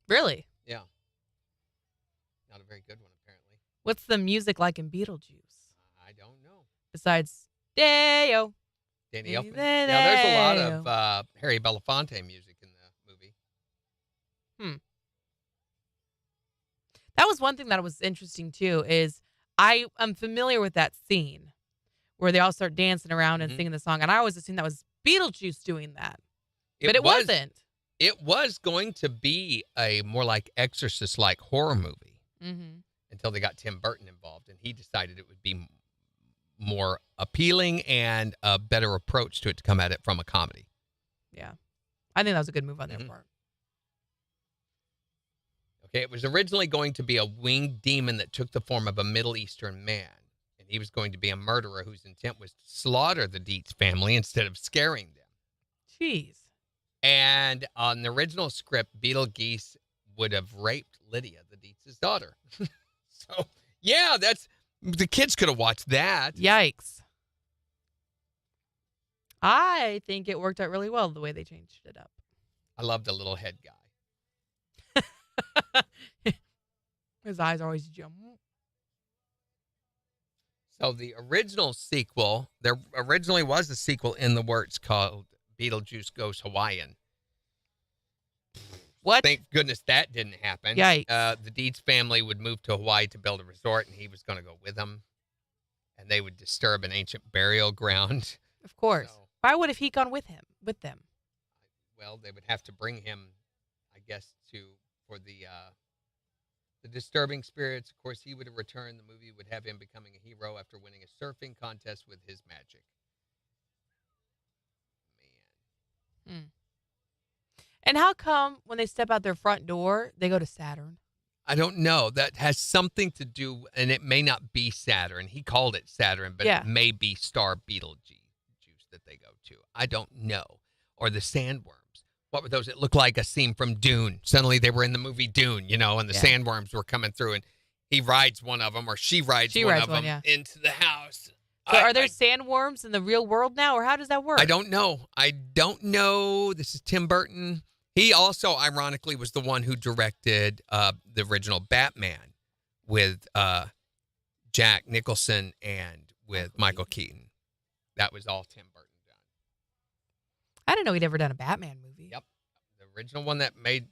Really? Yeah. Not a very good one, apparently. What's the music like in Beetlejuice? I don't know. Besides Deo. Danny Elfman. Now, there's a lot of Harry Belafonte music in the movie. That was one thing that was interesting, too, is I am familiar with that scene where they all start dancing around and singing the song, and I always assumed that was Beetlejuice doing that, but it wasn't. It was going to be a more like Exorcist-like horror movie until they got Tim Burton involved, and he decided it would be more appealing and a better approach to it to come at it from a comedy. Yeah. I think that was a good move on their part. Okay, it was originally going to be a winged demon that took the form of a Middle Eastern man, and he was going to be a murderer whose intent was to slaughter the Dietz family instead of scaring them. Jeez. And on the original script, Beetlejuice would have raped Lydia, the Dietz's daughter. So, yeah, the kids could have watched that. Yikes. I think it worked out really well the way they changed it up. I love the little head guy. His eyes are always jump. So the original sequel, there originally was a sequel in the works called Beetlejuice Goes Hawaiian. What? Thank goodness that didn't happen. Yikes. The Dietz family would move to Hawaii to build a resort, and he was going to go with them. And they would disturb an ancient burial ground. Of course. So, why would have he gone with them? Well, they would have to bring him, I guess, for the disturbing spirits. Of course, he would have returned. The movie would have him becoming a hero after winning a surfing contest with his magic. Man. And how come when they step out their front door, they go to Saturn? I don't know. That has something to do, and it may not be Saturn. He called it Saturn, but it may be Star Beetlejuice that they go to. I don't know. Or the sandworms. What were those? It looked like a scene from Dune. Suddenly they were in the movie Dune, and the sandworms were coming through, and he rides one of them, or she rides one of them into the house. So are there sandworms in the real world now, or how does that work? I don't know. This is Tim Burton. He also, ironically, was the one who directed the original Batman with Jack Nicholson and with Michael Keaton. That was all Tim Burton done. I didn't know he'd ever done a Batman movie. Yep. The original one that made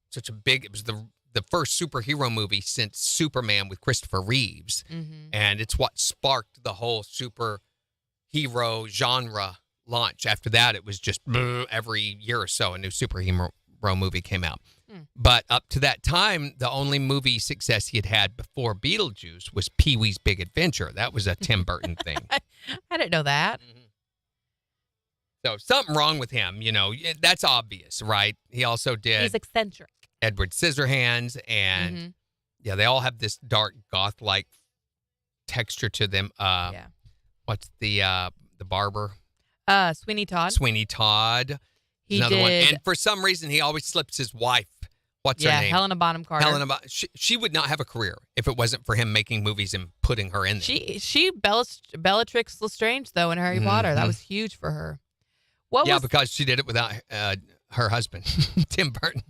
such a big, it was the first superhero movie since Superman with Christopher Reeves. Mm-hmm. And it's what sparked the whole superhero genre launch. After that, it was just every year or so a new superhero movie came out. But up to that time, the only movie success he had before Beetlejuice was Pee-wee's Big Adventure. That was a Tim Burton thing. I didn't know that. Mm-hmm. So something wrong with him, that's obvious, right? He also did. He's eccentric. Edward Scissorhands, and they all have this dark goth-like texture to them. What's the barber? Sweeney Todd. Sweeney Todd. He another did. One. And for some reason, he always slips his wife. What's her name? Helena Bonham Carter. She would not have a career if it wasn't for him making movies and putting her in there. She Bellatrix Lestrange, though, in Harry Potter. That was huge for her. Because she did it without her husband, Tim Burton.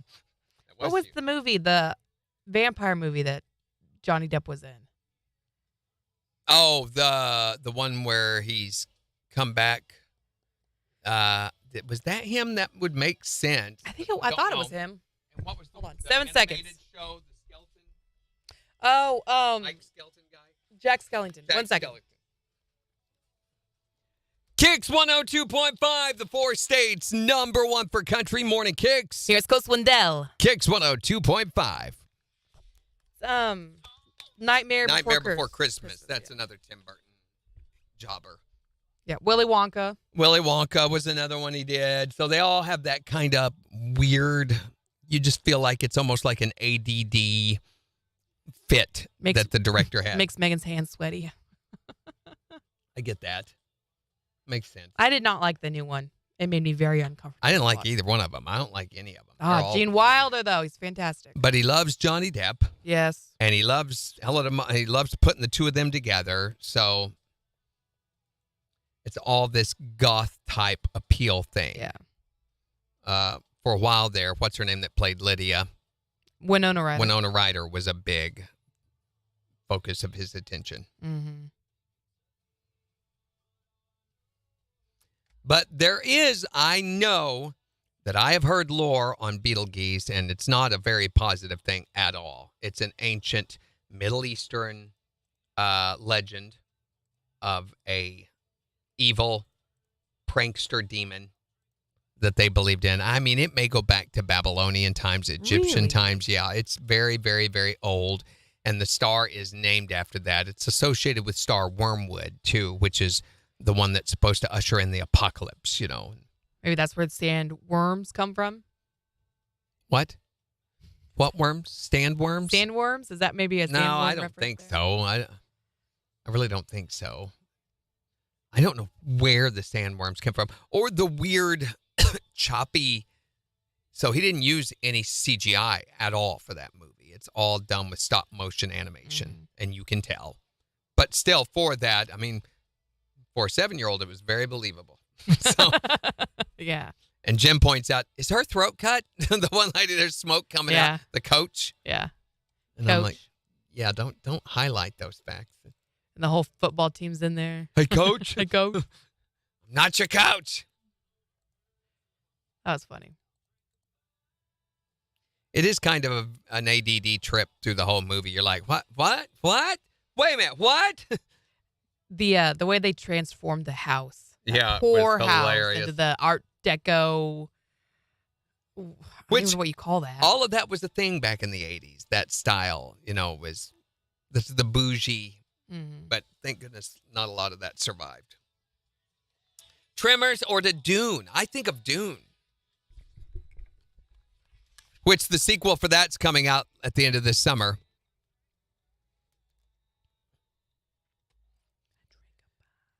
What was the movie, the vampire movie that Johnny Depp was in? Oh, the one where he's come back. Was that him? That would make sense. I thought it was him. And what was Hold on, 7 seconds. Show, the Skeleton? Oh, Mike Skeleton guy? Jack Skellington. 1 second. Skellington. KIX 102.5, the 4 states, number 1 for country morning KIX. Here's Coach Wendell. KIX 102.5. Nightmare Before Christmas. That's another Tim Burton jobber. Yeah, Willy Wonka. Willy Wonka was another one he did. So they all have that kind of weird, you just feel like it's almost like an ADD fit that the director had. Makes Megan's hands sweaty. I get that. Makes sense. I did not like the new one. It made me very uncomfortable. I didn't like either one of them. I don't like any of them. Gene Wilder, though. He's fantastic. But he loves Johnny Depp. Yes. And he loves putting the two of them together. So it's all this goth type appeal thing. Yeah. For a while there, what's her name that played Lydia? Winona Ryder. Winona Ryder was a big focus of his attention. Mm-hmm. But I know that I have heard lore on Beetlejuice, and it's not a very positive thing at all. It's an ancient Middle Eastern legend of a evil prankster demon that they believed in. I mean, it may go back to Babylonian times, Egyptian times. Yeah, it's very, very, very old. And the star is named after that. It's associated with star Wormwood, too, which is the one that's supposed to usher in the apocalypse, Maybe that's where sandworms come from? What? What worms? Sandworms? Sandworms? Is that maybe a sandworm? No, I don't think so. I really don't think so. I don't know where the sandworms come from. Or the weird, choppy. So he didn't use any CGI at all for that movie. It's all done with stop motion animation, and you can tell. But still, for that, I mean, for a 7-year-old, it was very believable. So, yeah. And Jim points out, is her throat cut? The one lady, there's smoke coming out. The coach. Yeah. And I'm like, yeah, don't highlight those facts. And the whole football team's in there. Hey, coach. Hey, coach. Not your coach. That was funny. It is kind of an ADD trip through the whole movie. You're like, what? Wait a minute, what? The way they transformed the house. Yeah, poor it was house hilarious. into the Art Deco. I don't even know what you call that. All of that was a thing back in the 80s. That style, was this is the bougie. But thank goodness not a lot of that survived. Tremors or the Dune? I think of Dune. Which the sequel for that's coming out at the end of this summer.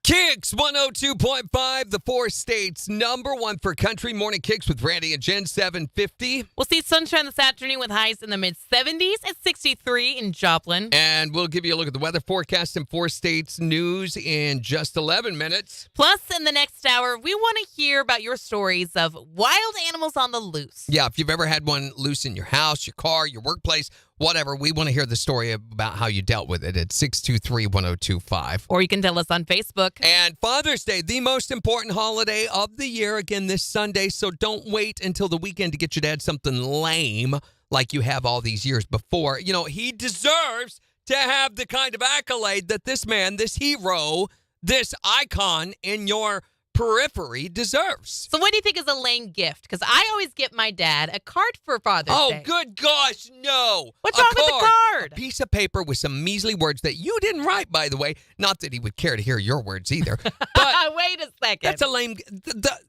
KIX 102.5, the 4 states #1 for country. Morning KIX with Randy and Jen, 750. We'll see sunshine this afternoon with highs in the mid-70s at 63 in Joplin. And we'll give you a look at the weather forecast and 4 states news in just 11 minutes. Plus, in the next hour, we want to hear about your stories of wild animals on the loose. Yeah, if you've ever had one loose in your house, your car, your workplace, whatever, we want to hear the story about how you dealt with it at 623-1025. Or you can tell us on Facebook. And Father's Day, the most important holiday of the year, again this Sunday. So don't wait until the weekend to get your dad something lame like you have all these years before. He deserves to have the kind of accolade that this man, this hero, this icon in your periphery deserves. So what do you think is a lame gift? Because I always get my dad a card for Father's Day. Oh, good gosh, no. What's wrong with the card? A piece of paper with some measly words that you didn't write, by the way. Not that he would care to hear your words either. But wait a second. That's a lame...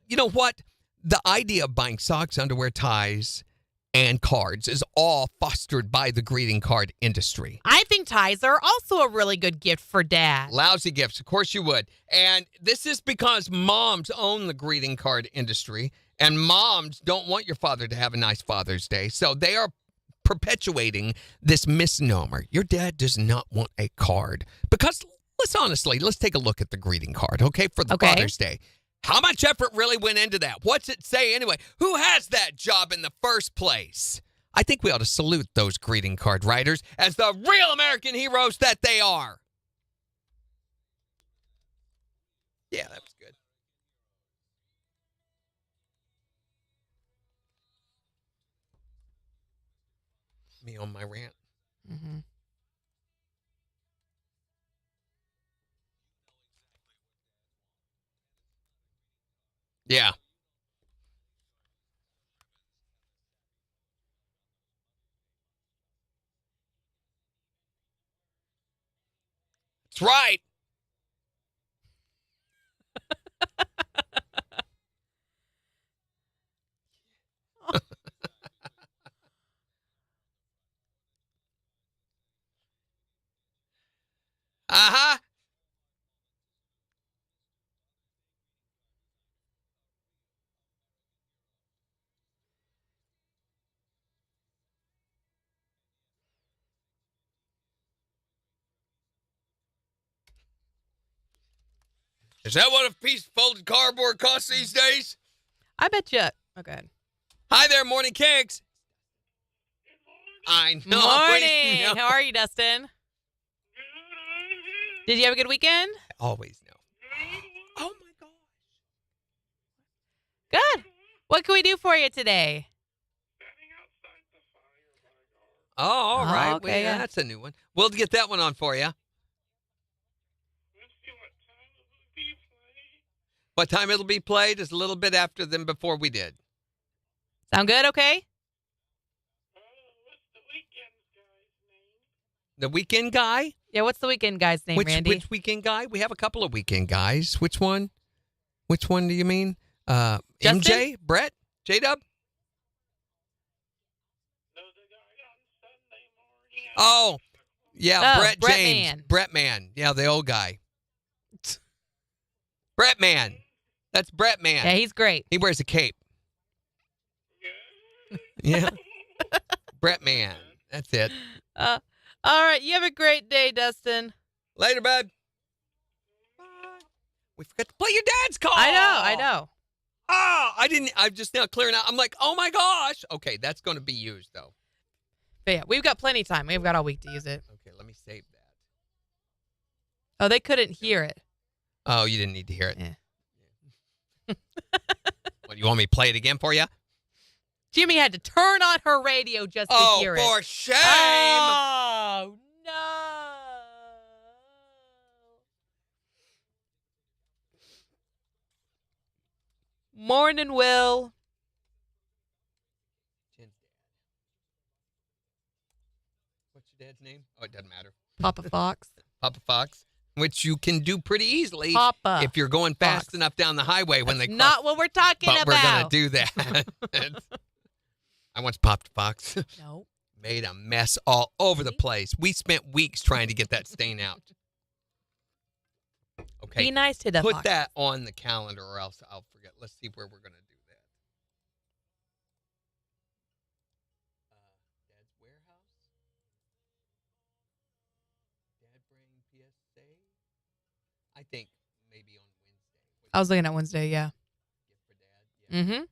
you know what? The idea of buying socks, underwear, ties, and cards is all fostered by the greeting card industry. I think ties are also a really good gift for dad. Lousy gifts, of course you would. And this is because moms own the greeting card industry, and moms don't want your father to have a nice Father's Day. So they are perpetuating this misnomer. Your dad does not want a card. Because, let's take a look at the greeting card, okay, for the Father's Day. How much effort really went into that? What's it say anyway? Who has that job in the first place? I think we ought to salute those greeting card writers as the real American heroes that they are. Yeah, that was good. Me on my rant. Mm-hmm. Yeah. That's right. Uh-huh. Is that what a piece of folded cardboard costs these days? I bet you. Okay. Hi there, Morning KIX. I know. Morning. Know. How are you, Dustin? Did you have a good weekend? I always know. Oh, my gosh. Good. What can we do for you today? Oh, all right. Okay, Well, that's a new one. We'll get that one on for you. What time it'll be played is a little bit after than before we did. Sound good? Okay. The weekend guy? Yeah, what's the weekend guy's name, Randy? Which weekend guy? We have a couple of weekend guys. Which one? Which one do you mean? MJ? Brett? J-Dub? Oh, yeah, Brett James. Man. Brett Man. Yeah, the old guy. Brett Man. That's Brett Man. Yeah, he's great. He wears a cape. Yeah. Brett Man. That's it. All right, you have a great day, Dustin. Later, bud. Bye. We forgot to play your dad's call. I know. Oh, I'm just now clearing out. I'm like, oh my gosh. Okay, that's going to be used, though. But yeah, we've got plenty of time. We've got all week to use it. Okay, let me save that. Oh, they couldn't hear it. Oh, you didn't need to hear it. Yeah. What, you want me to play it again for you? Jimmy had to turn on her radio just to hear it. Oh, for shame. Oh, no. Morning, Will. What's your dad's name? Oh, it doesn't matter. Papa Fox. Papa Fox, which you can do pretty easily Papa if you're going fast Fox. enough down the highway when That's they cross. not what we're talking but about. we're going to do that. I once popped Fox. No. Made a mess all over the place. We spent weeks trying to get that stain out. Okay. Be nice to the Put Fox. that on the calendar or else I'll forget. Let's see where we're going to do that. Dad's Warehouse? Dad Brain PSA? I think maybe on Wednesday. I was looking at Wednesday, yeah. Gift for Dad? Yeah. Mm-hmm.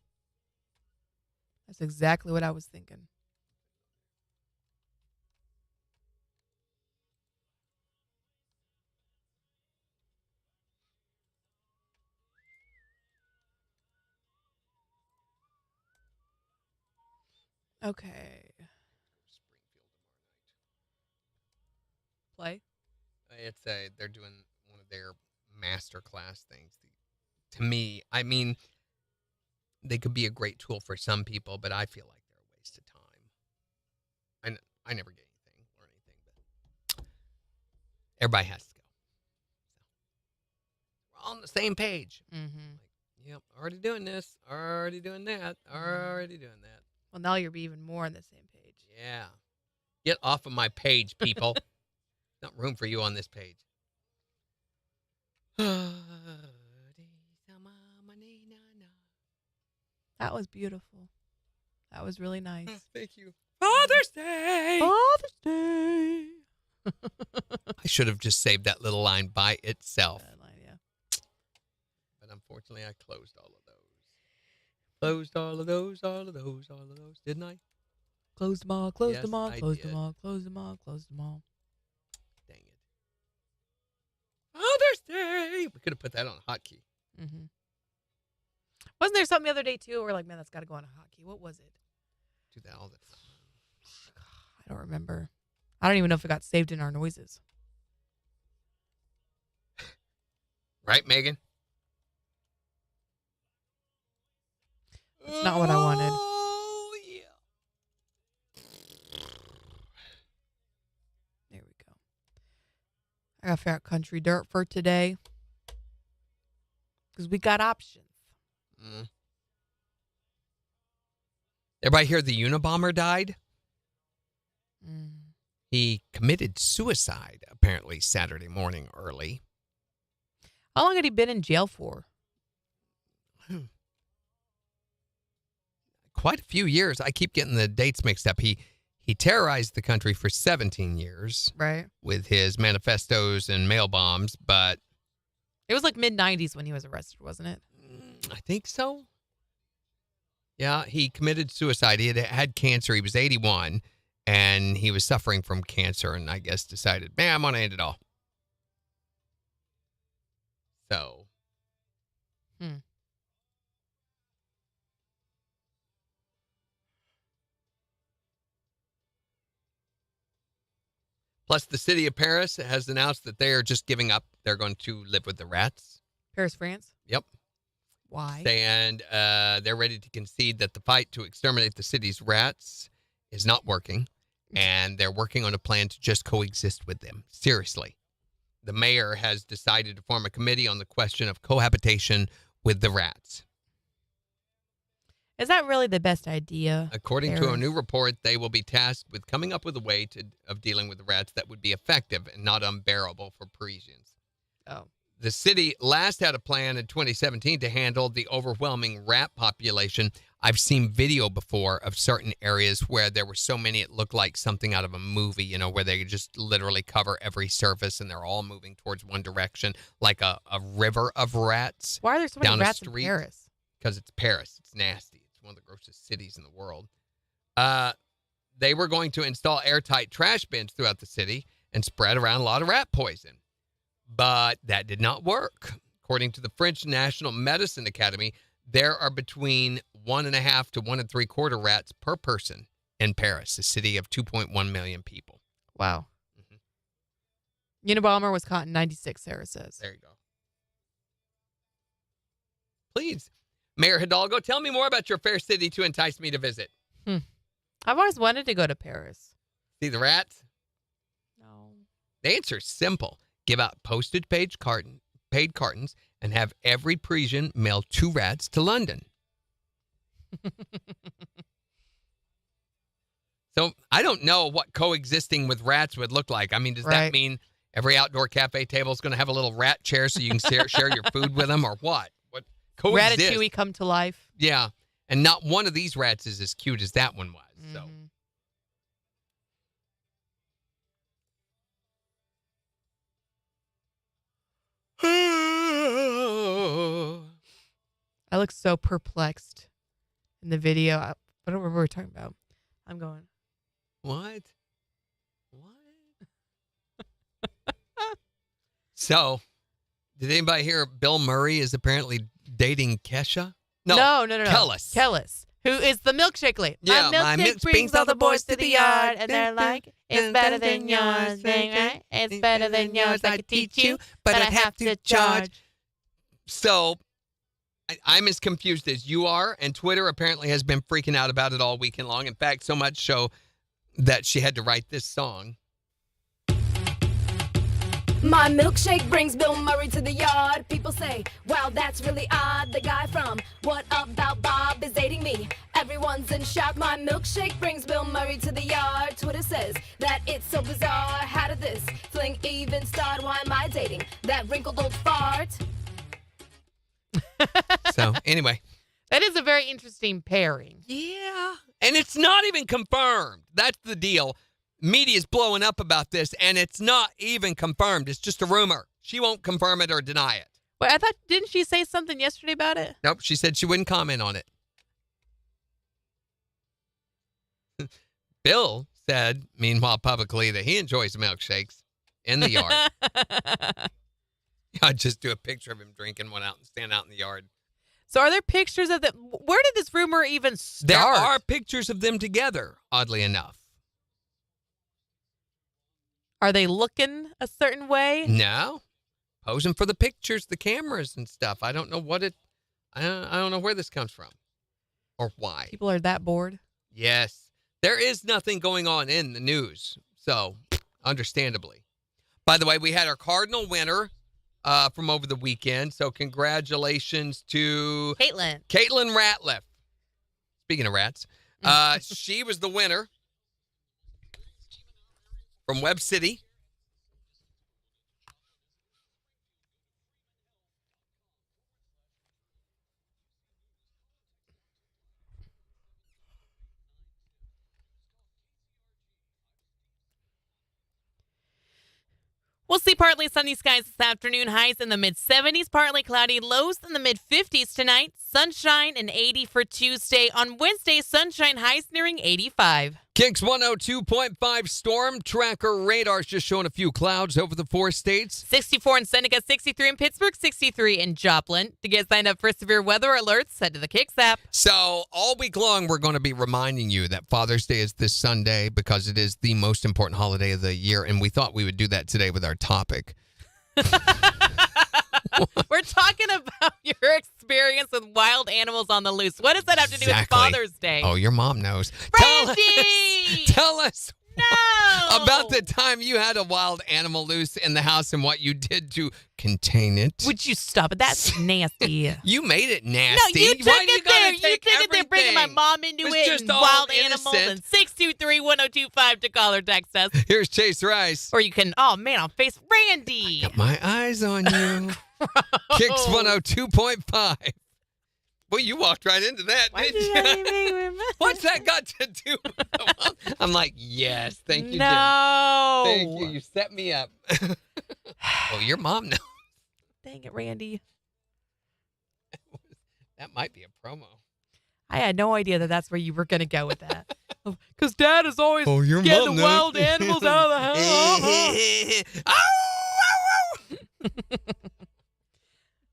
That's exactly what I was thinking. Okay. Play. They're doing one of their master class things. To me, I mean, they could be a great tool for some people, but I feel like they're a waste of time. I never get anything or anything, but everybody has to go. So, we're all on the same page. Mm-hmm. Yep, already doing this, already doing that, already doing that. Well, now you're even more on the same page. Yeah. Get off of my page, people. Not room for you on this page. That was beautiful. That was really nice. Thank you. Father's Day. Father's Day. I should have just saved that little line by itself. Bad line, yeah. But unfortunately, I closed all of those. Closed all of those, all of those, all of those. Didn't I? Closed them all, closed Yes, them all, I closed did. them all, closed them all, closed them all. Dang it. Father's Day. We could have put that on a hotkey. Mm-hmm. Wasn't there something the other day, too, where we're like, man, that's got to go on a hotkey? What was it? Do that all the time. I don't remember. I don't even know if it got saved in our noises. Right, Megan? That's not what I wanted. Oh, yeah. There we go. I got to figure out country dirt for today. Because we got options. Everybody hear the Unabomber died? Mm. He committed suicide, apparently, Saturday morning early. How long had he been in jail for? Quite a few years. I keep getting the dates mixed up. He terrorized the country for 17 years Right. with his manifestos and mail bombs, but It was like mid-90s when he was arrested, wasn't it? I think so. Yeah, he committed suicide. He had cancer. He was 81, and he was suffering from cancer, and I guess decided, man, I'm going to end it all. So. Plus, the city of Paris has announced that they are just giving up. They're going to live with the rats. Paris, France? Yep. Why? And they're ready to concede that the fight to exterminate the city's rats is not working, and they're working on a plan to just coexist with them. Seriously. The mayor has decided to form a committee on the question of cohabitation with the rats. Is that really the best idea? According to a new report, they will be tasked with coming up with a way of dealing with the rats that would be effective and not unbearable for Parisians. Oh. The city last had a plan in 2017 to handle the overwhelming rat population. I've seen video before of certain areas where there were so many it looked like something out of a movie, where they could just literally cover every surface and they're all moving towards one direction, like a river of rats. Why are there so many down rats a street. in Paris? Because it's Paris. It's nasty. It's one of the grossest cities in the world. They were going to install airtight trash bins throughout the city and spread around a lot of rat poison. But that did not work. According to the French National Medicine Academy, there are between 1.5 to 1 3/4 rats per person in Paris, a city of 2.1 million people. Wow. Unabomber was caught in 96, Sarah says. There you go. Please, Mayor Hidalgo, tell me more about your fair city to entice me to visit. I've always wanted to go to Paris. See the rats? No. The answer is simple. Give out postage paid cartons and have every Parisian mail 2 rats to London. So I don't know what coexisting with rats would look like. I mean, does that mean every outdoor cafe table is going to have a little rat chair so you can share your food with them, or what? What coexist? Ratatouille come to life. Yeah, and not one of these rats is as cute as that one was. So. I look so perplexed in the video. I don't remember what we were talking about. I'm going. What? So, did anybody hear Bill Murray is apparently dating Kesha? No. Kellis. Who is the milkshake lady? Yeah, my milkshake brings all the boys to the yard, and they're like, it's better than yours, right? It's better than yours. I could teach you, but I'd have to charge. So, I'm as confused as you are, and Twitter apparently has been freaking out about it all weekend long. In fact, so much so that she had to write this song. My milkshake brings Bill Murray to the yard. People say, wow, that's really odd. The guy from What About Bob is dating me. Everyone's in shock. My milkshake brings Bill Murray to the yard. Twitter says that it's so bizarre. How did this fling even start? Why am I dating that wrinkled old fart? So, anyway. That is a very interesting pairing. Yeah. And it's not even confirmed. That's the deal. Media's blowing up about this, and it's not even confirmed. It's just a rumor. She won't confirm it or deny it. Wait, I thought, didn't she say something yesterday about it? Nope, she said she wouldn't comment on it. Bill said, meanwhile, publicly, that he enjoys milkshakes in the yard. I'd just do a picture of him drinking one out and stand out in the yard. So are there pictures of them? Where did this rumor even start? There are pictures of them together, oddly enough. Are they looking a certain way? No. Posing for the pictures, the cameras and stuff. I don't know what I don't know where this comes from or why. People are that bored. Yes. There is nothing going on in the news. So, understandably. By the way, we had our Cardinal winner from over the weekend. So, congratulations to Caitlin Ratliff. Speaking of rats, she was the winner. From Web City. We'll see partly sunny skies this afternoon. Highs in the mid-70s, partly cloudy. Lows in the mid-50s tonight. Sunshine and 80 for Tuesday. On Wednesday, sunshine, highs nearing 85. KIX 102.5 storm tracker radars just showing a few clouds over the 4 states. 64 in Seneca, 63 in Pittsburgh, 63 in Joplin. To get signed up for severe weather alerts, head to the KIX app. So all week long, we're going to be reminding you that Father's Day is this Sunday because it is the most important holiday of the year, and we thought we would do that today with our topic. We're talking about your experience with wild animals on the loose? What does that have to do with Father's Day? Oh, your mom knows. Randy! Tell us No! about the time you had a wild animal loose in the house and what you did to contain it. Would you stop it? That's nasty. You made it nasty. No, you took Why it there. You took it there, bringing my mom into it just and all wild innocent. animals and 623-1025 to call or text us. Here's Chase Rice. Or you can, oh man, on face Randy. Got my eyes on you. KIX 102.5. Well, you walked right into that, didn't you? What's that got to do with the mom? I'm like, yes, thank you, Jim. No. Thank you. You set me up. Oh, your mom knows. Dang it, Randy. That might be a promo. I had no idea that that's where you were going to go with that. Because Dad is always your getting mom the knows. wild animals out of the house.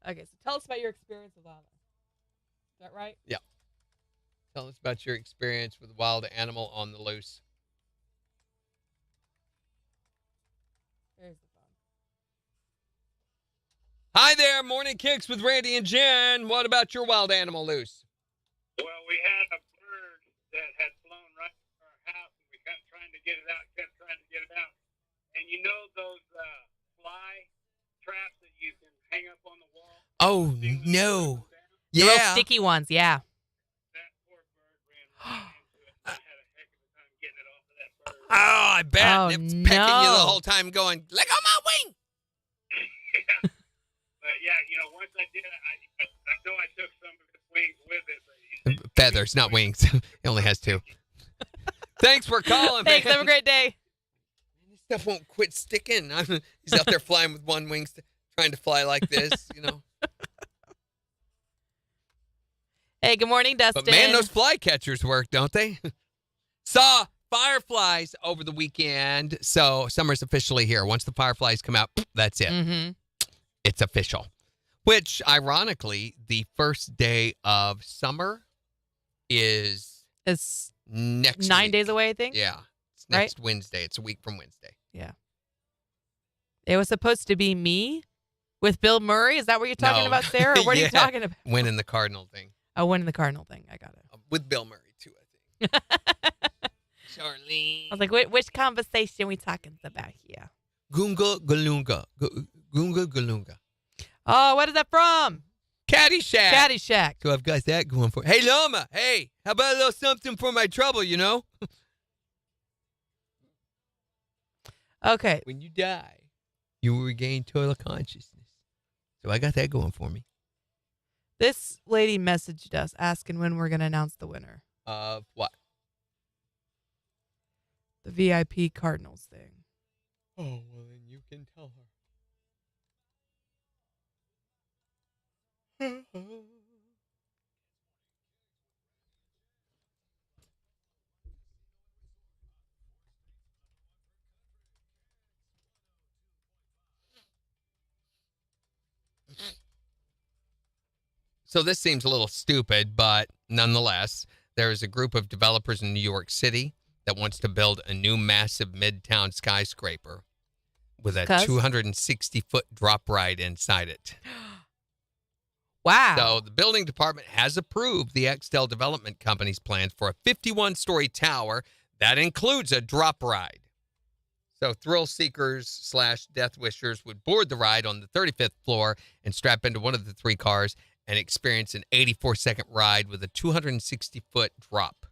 Okay, so tell us about your experience with Lana. Is that right? Yeah. Tell us about your experience with a wild animal on the loose. There's the phone. Hi there, Morning Kicks with Randy and Jen. What about your wild animal loose? Well, we had a bird that had flown right to our house, and we kept trying to get it out, And you know those fly traps that you can hang up on the wall? Oh, no. The real Yeah. sticky ones, yeah. That poor bird ran right into it. I had a heck of a time getting it off of that bird. Oh, I bet. Oh, It was pecking you the no. whole time going, let go my wing. Yeah. But, yeah, once I did, I know I took some of his wings with it. But Feathers, not wings. He only has two. Thanks for calling, Thanks. man. Have a great day. This stuff won't quit sticking. He's out there flying with one wing, trying to fly like this, Hey, good morning, Dustin. But man, those fly catchers work, don't they? Saw fireflies over the weekend. So summer's officially here. Once the fireflies come out, that's it. Mm-hmm. It's official. Which, ironically, the first day of summer is It's next 9 week. days away, I think. Yeah. It's next Wednesday. It's a week from Wednesday. Yeah. It was supposed to be me with Bill Murray. Is that what you're talking No. about, Sarah? Or what are you Yeah. talking about? Winning the Cardinal thing. Oh, winning the Cardinal thing. I got it. With Bill Murray, too, I think. Charlene. I was like, which conversation we talking about here? Goonga Galunga. Goonga Galunga. Oh, what is that from? Caddyshack. Caddyshack. So I've got that going for. Hey, Llama. Hey, how about a little something for my trouble, Okay. When you die, you will regain total consciousness. So I got that going for me. This lady messaged us asking when we're going to announce the winner. Of what? The VIP Cardinals thing. Oh, well, then you can tell her. So this seems a little stupid, but nonetheless, there is a group of developers in New York City that wants to build a new massive midtown skyscraper with a 260-foot drop ride inside it. Wow. So the building department has approved the Extel Development Company's plans for a 51-story tower that includes a drop ride. So thrill seekers / death wishers would board the ride on the 35th floor and strap into one of the three cars and experience an 84-second ride with a 260-foot drop.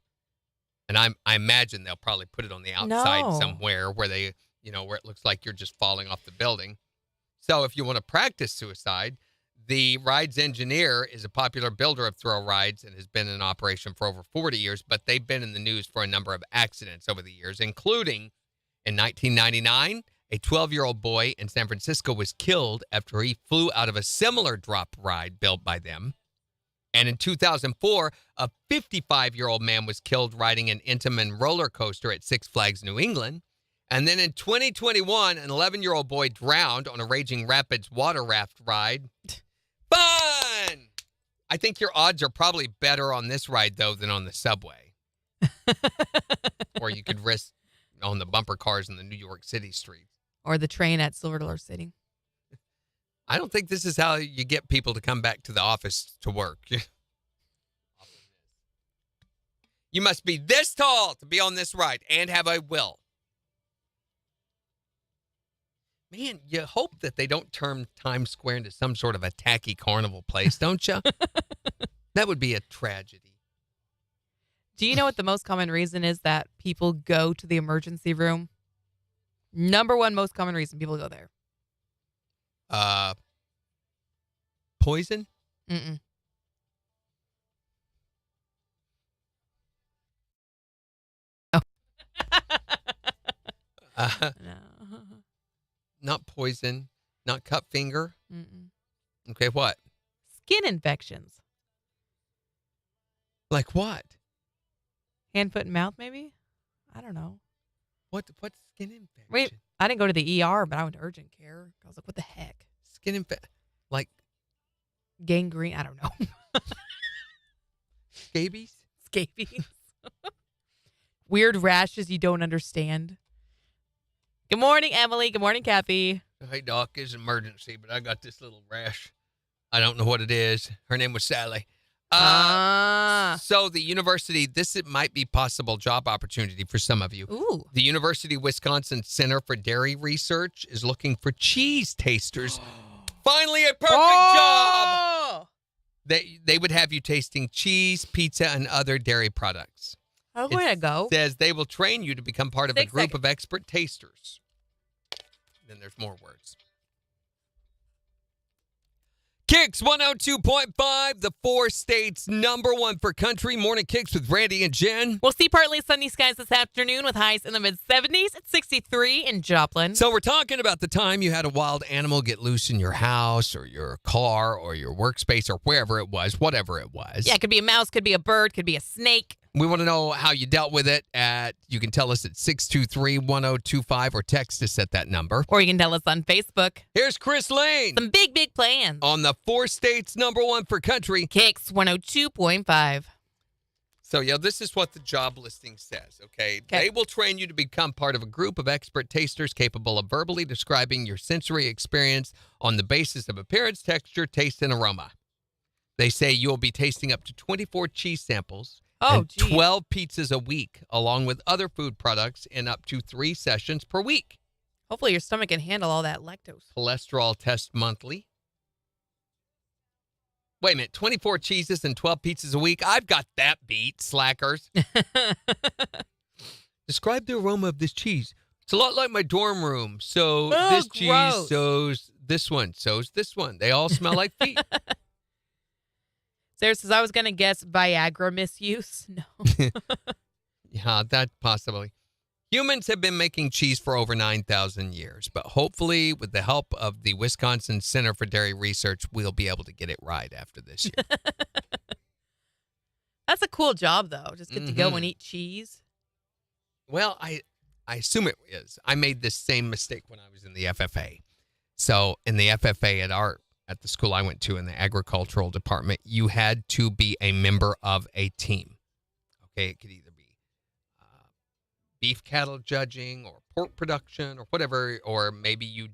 And I imagine they'll probably put it on the outside somewhere where they, where it looks like you're just falling off the building. So if you want to practice suicide, the ride's engineer is a popular builder of thrill rides and has been in operation for over 40 years, but they've been in the news for a number of accidents over the years, including in 1999, a 12-year-old boy in San Francisco was killed after he flew out of a similar drop ride built by them. And in 2004, a 55-year-old man was killed riding an Intamin roller coaster at Six Flags New England. And then in 2021, an 11-year-old boy drowned on a Raging Rapids water raft ride. Fun! I think your odds are probably better on this ride, though, than on the subway. Or you could risk on the bumper cars in the New York City streets. Or the train at Silver Dollar City. I don't think this is how you get people to come back to the office to work. You must be this tall to be on this ride and have a will. Man, you hope that they don't turn Times Square into some sort of a tacky carnival place, don't you? That would be a tragedy. Do you know what the most common reason is that people go to the emergency room? Number one most common reason people go there. Poison? Mm-mm. No. Not poison. Not cut finger. Mm-mm. Okay, what? Skin infections. Like what? Hand, foot, and mouth, maybe? I don't know. What's skin infection? Wait, I didn't go to the ER, but I went to urgent care. I was like, what the heck? Skin infection? Like gangrene? I don't know. scabies? Scabies. Weird rashes you don't understand. Good morning, Emily. Good morning, Kathy. Hey, Doc, it's an emergency, but I got this little rash. I don't know what it is. Her name was Sally. So the university, it might be possible job opportunity for some of you. Ooh. The University of Wisconsin Center for Dairy Research is looking for cheese tasters. Finally, a perfect job. They would have you tasting cheese, pizza, and other dairy products. I'm going to go. Says they will train you to become part of a group of expert tasters. Then there's more words. KIX 102.5, the 4 states #1 for country. Morning KIX with Randy and Jen. We'll see partly sunny skies this afternoon with highs in the mid-70s at 63 in Joplin. So we're talking about the time you had a wild animal get loose in your house or your car or your workspace or wherever it was, whatever it was. Yeah, it could be a mouse, could be a bird, could be a snake. We want to know how you dealt with it you can tell us at 623-1025 or text us at that number. Or you can tell us on Facebook. Here's Chris Lane. Some big plans. On the 4 states #1 for country. KIX 102.5. So, this is what the job listing says, okay? They will train you to become part of a group of expert tasters capable of verbally describing your sensory experience on the basis of appearance, texture, taste, and aroma. They say you'll be tasting up to 24 cheese samples. And 12 pizzas a week, along with other food products in up to 3 sessions per week. Hopefully your stomach can handle all that lactose. Cholesterol test monthly. Wait a minute, 24 cheeses and 12 pizzas a week? I've got that beat, slackers. Describe the aroma of this cheese. It's a lot like my dorm room. So this cheese sows this one, sows this one. They all smell like feet. Sarah says, I was going to guess Viagra misuse. No. Yeah, that possibly. Humans have been making cheese for over 9,000 years, but hopefully with the help of the Wisconsin Center for Dairy Research, we'll be able to get it right after this year. That's a cool job, though. Just get to go and eat cheese. Well, I assume it is. I made this same mistake when I was in the FFA. So in the FFA at the school I went to in the agricultural department, you had to be a member of a team. Okay, it could either be beef cattle judging or pork production or whatever, or maybe you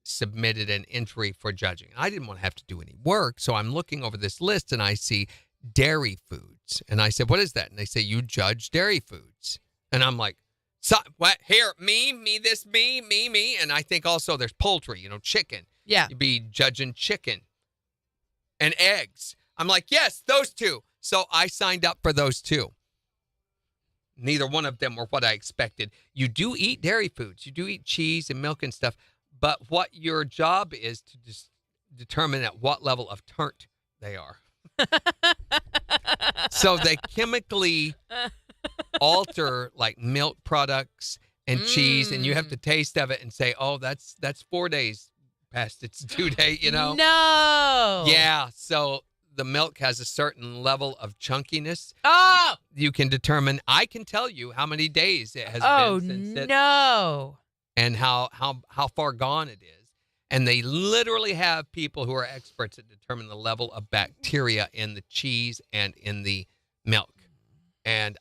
submitted an entry for judging. I didn't want to have to do any work, so I'm looking over this list and I see dairy foods. And I said, what is that? And they say, you judge dairy foods. And I'm like, so, what? Here, me. And I think also there's poultry, chicken. Yeah. You'd be judging chicken and eggs. I'm like, yes, those two. So I signed up for those two. Neither one of them were what I expected. You do eat dairy foods. You do eat cheese and milk and stuff. But what your job is to just determine at what level of turnt they are. So they chemically alter like milk products and cheese, and you have to taste of it and say, oh, that's 4 days past its due date, No. Yeah, so the milk has a certain level of chunkiness. Oh! You can determine, I can tell you how many days it has been since it. No. And how far gone it is. And they literally have people who are experts at determine the level of bacteria in the cheese and in the milk. And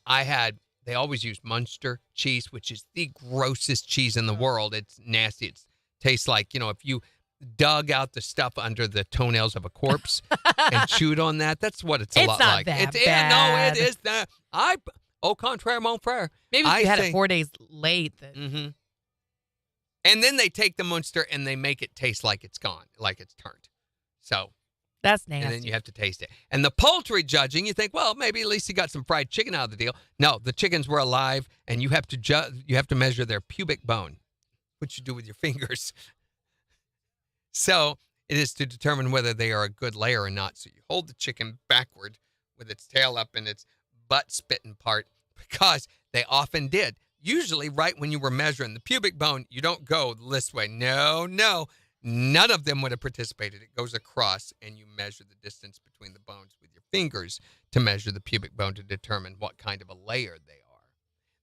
they always use Munster cheese, which is the grossest cheese in the world. It's nasty. It tastes like, dug out the stuff under the toenails of a corpse and chewed on that. That's what it's a lot like. It's not bad. bad. No, it is that. Au contraire, mon frère. Maybe if you had it 4 days late. Then. Mm-hmm. And then they take the Munster and they make it taste like it's gone, like it's turned. So that's nasty. And then you have to taste it. And the poultry judging, you think, well, maybe at least you got some fried chicken out of the deal. No, the chickens were alive, and you have to measure their pubic bone, which you do with your fingers. So it is to determine whether they are a good layer or not. So you hold the chicken backward with its tail up and its butt spitting part, because they often did. Usually right when you were measuring the pubic bone, you don't go this way. No. None of them would have participated. It goes across, and you measure the distance between the bones with your fingers to measure the pubic bone to determine what kind of a layer they are.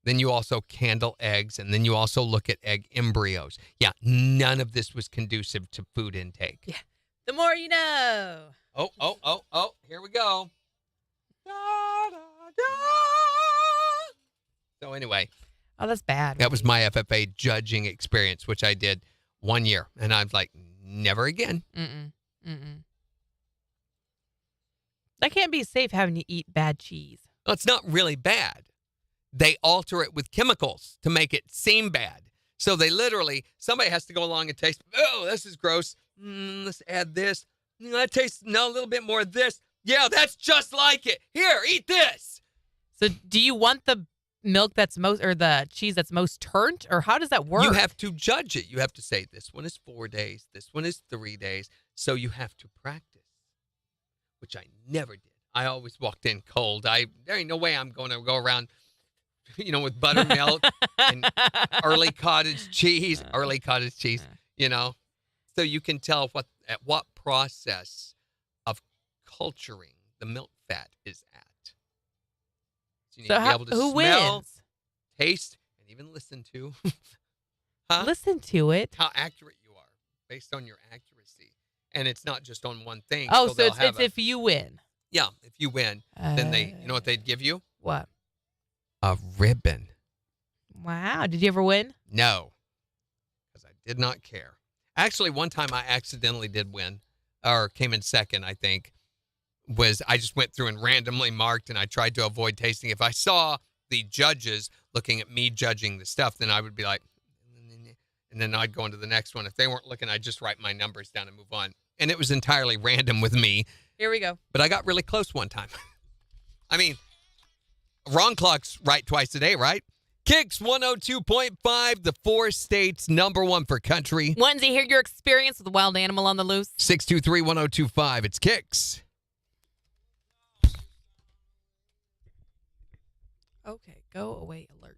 Then you also candle eggs, and then you also look at egg embryos. Yeah, none of this was conducive to food intake. Yeah, the more you know. Oh, here we go. Da, da, da. So anyway. Oh, that's bad. That was my FFA judging experience, which I did 1 year. And I'm like, never again. That can't be safe having to eat bad cheese. Well, it's not really bad. They alter it with chemicals to make it seem bad. So they literally, somebody has to go along and taste, oh, this is gross. Let's add this. That tastes a little bit more of this. Yeah, that's just like it. Here, eat this. So do you want the milk that's most, or the cheese that's most turnt, or how does that work? You have to judge it. You have to say, this one is 4 days, this one is 3 days. So you have to practice, which I never did. I always walked in cold. There ain't no way I'm going to go around, with buttermilk and early cottage cheese, So you can tell at what process of culturing the milk fat is at. You need to be able to who smell, wins? taste, and even listen to. Listen to it. How accurate you are based on your accuracy. And it's not just on one thing. Oh, so it's if you win. Yeah, if you win, then you know what they'd give you? What? A ribbon. Wow. Did you ever win? No, because I did not care. Actually, one time I accidentally did win, or came in second, I think. I just went through and randomly marked, and I tried to avoid tasting. If I saw the judges looking at me judging the stuff, then I would be like, and then I'd go into the next one. If they weren't looking, I'd just write my numbers down and move on. And it was entirely random with me. Here we go. But I got really close one time. I mean, wrong clock's right twice a day, right? KIX 102.5, the 4 states #1 for country. Wanting to hear your experience with a wild animal on the loose? 623-1025. It's KIX. Okay, go away alert.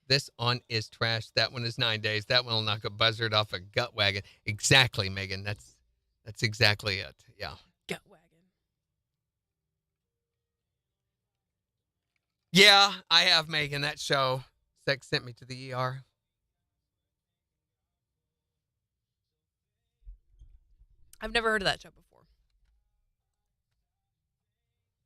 This one is trash. That one is 9 days. That one will knock a buzzard off a gut wagon. Exactly, Megan. That's exactly it. Yeah. Gut wagon. Yeah, I have, Megan. That show. Sex sent me to the ER. I've never heard of that show before.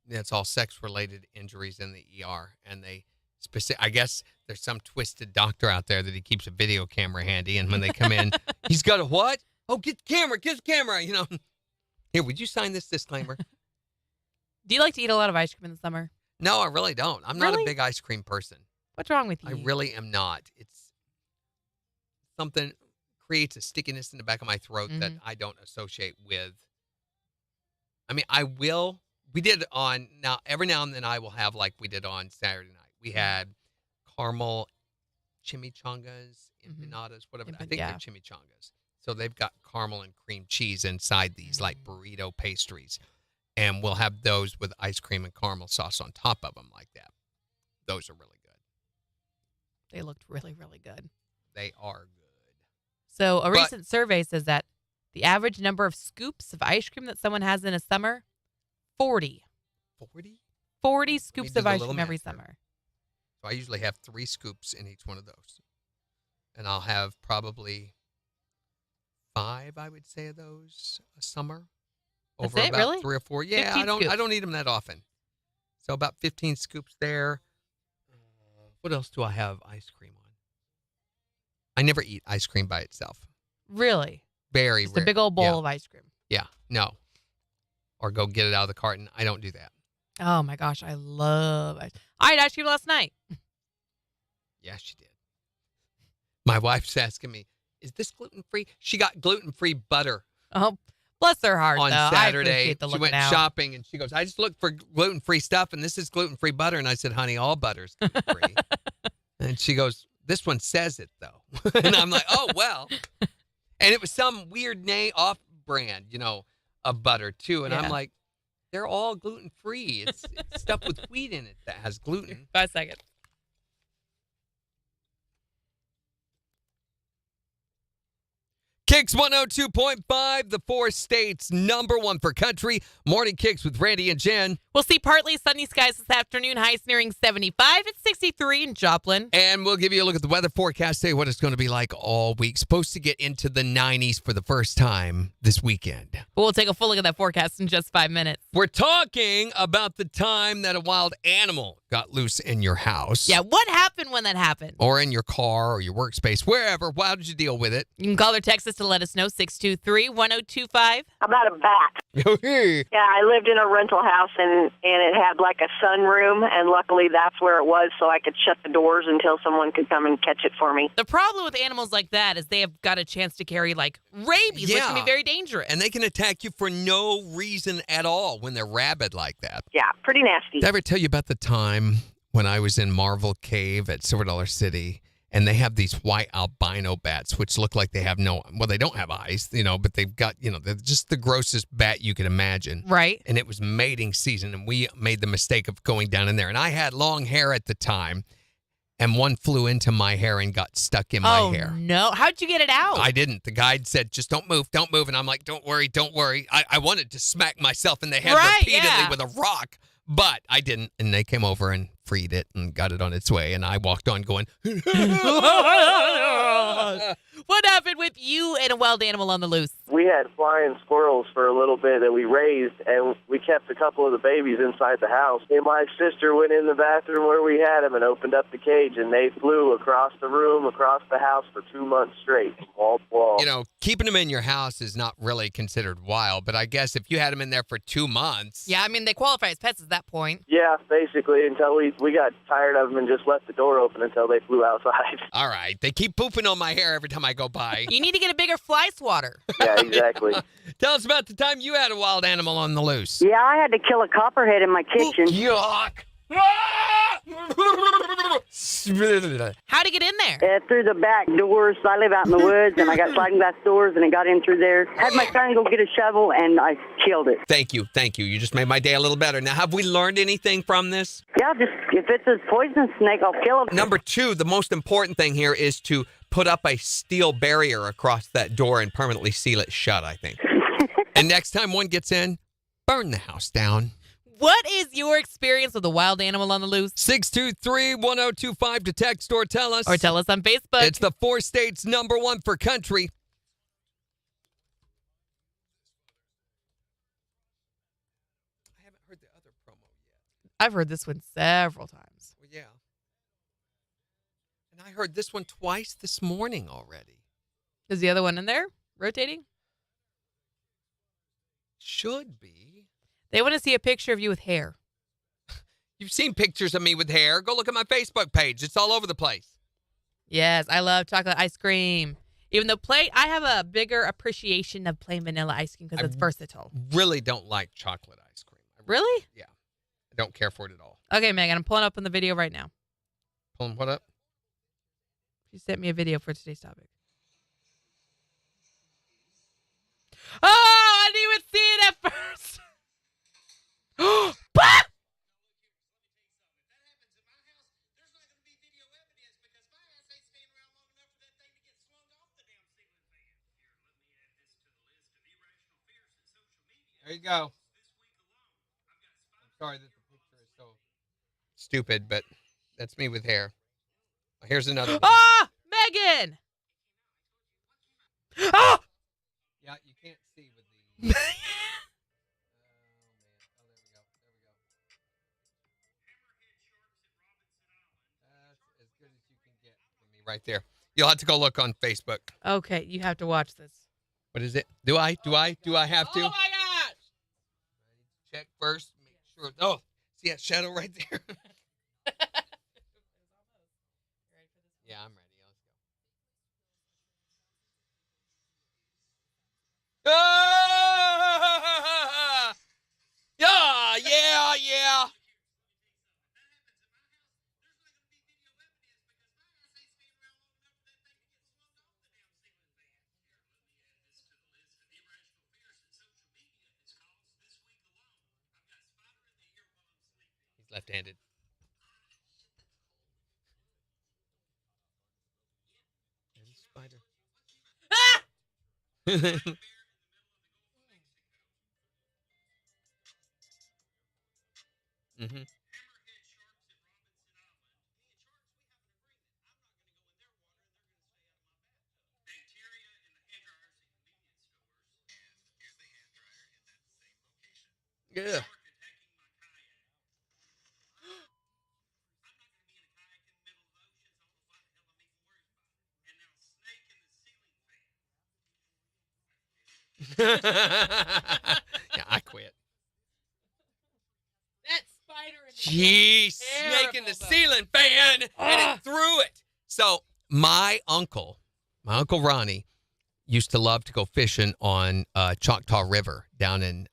It's all sex-related injuries in the ER, and I guess there's some twisted doctor out there that he keeps a video camera handy, and when they come in, he's got a what? Oh, get the camera, Here, would you sign this disclaimer? Do you like to eat a lot of ice cream in the summer? No, I really don't. I'm not a big ice cream person. What's wrong with you? I really am not. It's something creates a stickiness in the back of my throat that I don't associate with. I mean, I will. We did every now and then I will have, like we did on Saturday night. We had caramel chimichangas, empanadas, whatever. I think they're chimichangas. So they've got caramel and cream cheese inside these like burrito pastries. And we'll have those with ice cream and caramel sauce on top of them like that. Those are really good. They looked really, really good. They are good. So recent survey says that the average number of scoops of ice cream that someone has in a summer, 40. 40? 40 scoops of ice cream every summer. So I usually have 3 scoops in each one of those. And I'll have probably 5, I would say, of those a summer. That's Over it, about really? 3 or 4. Yeah, I don't eat them that often. So about 15 scoops there. What else do I have ice cream on? I never eat ice cream by itself. Really? Very Just rare. a big old bowl of ice cream. Yeah, no. Or go get it out of the carton. I don't do that. Oh, my gosh. I love ice. I ate ice cream last night. Yeah, she did. My wife's asking me, is this gluten-free? She got gluten-free butter. Oh, bless her heart, on though. Saturday. She went shopping, and she goes, I just looked for gluten-free stuff, and this is gluten-free butter. And I said, honey, all butter's gluten-free. And she goes, this one says it, though. And I'm like, oh, well. And it was some weird name, off-brand, of butter, too. And I'm like, they're all gluten-free. It's stuff with wheat in it that has gluten. 5 seconds. KIX 102.5, the 4 states, #1 for country. Morning KIX with Randy and Jen. We'll see partly sunny skies this afternoon, highs nearing 75. It's 63 in Joplin. And we'll give you a look at the weather forecast today, what it's going to be like all week. Supposed to get into the 90s for the first time this weekend. We'll take a full look at that forecast in just 5 minutes. We're talking about the time that a wild animal got loose in your house. Yeah, what happened when that happened? Or in your car or your workspace, wherever. How did you deal with it? You can call or text us to let us know, 623-1025. How about a bat? Hey. Yeah, I lived in a rental house, and it had like a sunroom, and luckily that's where it was, so I could shut the doors until someone could come and catch it for me. The problem with animals like that is they have got a chance to carry, like, rabies, which can be very dangerous. And they can attack you for no reason at all when they're rabid like that. Yeah, pretty nasty. Did I ever tell you about the time when I was in Marvel Cave at Silver Dollar City, and they have these white albino bats, which look like they have they don't have eyes, but they've got, they're just the grossest bat you could imagine. Right. And it was mating season, and we made the mistake of going down in there. And I had long hair at the time, and one flew into my hair and got stuck in my hair. Oh, no. How'd you get it out? I didn't. The guide said, just don't move. And I'm like, don't worry. I wanted to smack myself in the head repeatedly with a rock, but I didn't. And they came over and freed it and got it on its way. And I walked on going, What happened with you and a wild animal on the loose? We had flying squirrels for a little bit that we raised, and we kept a couple of the babies inside the house. And my sister went in the bathroom where we had them and opened up the cage, and they flew across the room, across the house for 2 months straight, wall to wall. Keeping them in your house is not really considered wild, but I guess if you had them in there for 2 months. Yeah, I mean, they qualify as pets at that point. Yeah, basically, until we got tired of them and just left the door open until they flew outside. All right. They keep pooping on my hair every time I go by. You need to get a bigger fly swatter. Yeah, exactly. Tell us about the time you had a wild animal on the loose. Yeah, I had to kill a copperhead in my kitchen. Yuck. How'd it get in there? Through the back doors. I live out in the woods, and I got sliding glass doors, and it got in through there. Had my son go get a shovel, and I killed it. Thank you. You just made my day a little better. Now, have we learned anything from this? Yeah, just if it's a poison snake, I'll kill it. Number 2, the most important thing here is to put up a steel barrier across that door and permanently seal it shut, I think. And next time one gets in, burn the house down. What is your experience with a wild animal on the loose? 623-1025 to text or tell us. Or tell us on Facebook. It's the 4 states #1 for country. I haven't heard the other promo yet. I've heard this one several times. Well, yeah. And I heard this one twice this morning already. Is the other one in there rotating? Should be. They want to see a picture of you with hair. You've seen pictures of me with hair. Go look at my Facebook page. It's all over the place. Yes, I love chocolate ice cream. Even though I have a bigger appreciation of plain vanilla ice cream because it's versatile. Really don't like chocolate ice cream. Really? Yeah. I don't care for it at all. Okay, Megan, I'm pulling up on the video right now. Pulling what up? She sent me a video for today's topic. Oh, I didn't even see it at first. Bah! There you go. I'm sorry that the picture is so stupid, but that's me with hair. Here's another one. Ah, Megan! Ah! Yeah, you can't see with the... That's as good as you can get from me right there. You'll have to go look on Facebook. Okay, you have to watch this. What is it? Do I have to? Oh, my gosh. Check first. Make sure. Oh, see that shadow right there? Yeah, I'm ready. Let's go. Yeah. He's left-handed. There's a spider. Mm-hmm. Yeah. Yeah, I quit. That spider in the Jeez, snake in the ceiling fan, and it threw it. So my uncle Ronnie, used to love to go fishing on Choctaw River down in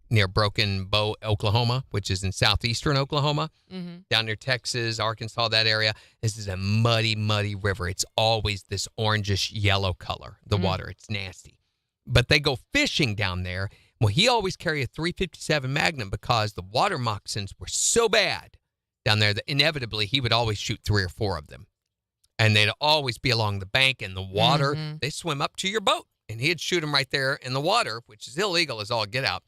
near Broken Bow, Oklahoma, which is in southeastern Oklahoma, down near Texas, Arkansas, that area. This is a muddy, muddy river. It's always this orangish yellow color, the water. It's nasty. But they go fishing down there. Well, he always carried a 357 Magnum because the water moccasins were so bad down there that inevitably he would always shoot 3 or 4 of them. And they'd always be along the bank in the water. They swim up to your boat, and he'd shoot them right there in the water, which is illegal as all get out.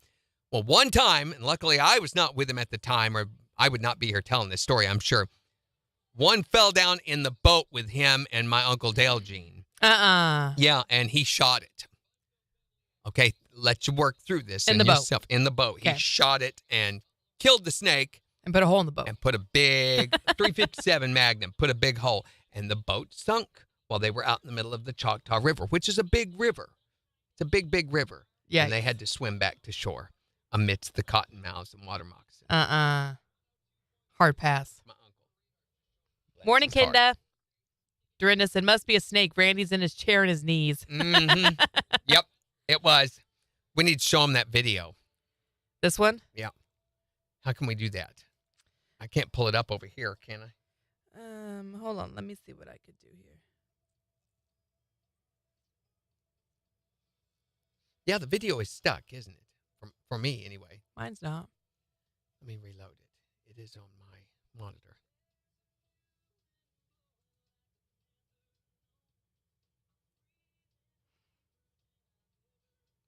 Well, one time, and luckily I was not with him at the time, or I would not be here telling this story, I'm sure. One fell down in the boat with him and my Uncle Dale Jean. Yeah, and he shot it. Okay, let you work through this. In the boat. In the boat. Okay. He shot it and killed the snake. And put a hole in the boat. And put a big 357 Magnum, put a big hole. And the boat sunk while they were out in the middle of the Choctaw River, which is a big river. It's a big, big river. Yeah. And they had to swim back to shore amidst the cottonmouths and water moccasins. Hard pass. My uncle. Bless Morning, his heart. Kinda. Dorinda said, must be a snake. Randy's in his chair and his knees. Yep, it was. We need to show him that video. This one? Yeah. How can we do that? I can't pull it up over here, can I? Hold on. Let me see what I could do here. Yeah, the video is stuck, isn't it? For me, anyway. Mine's not. Let me reload it. It is on my monitor.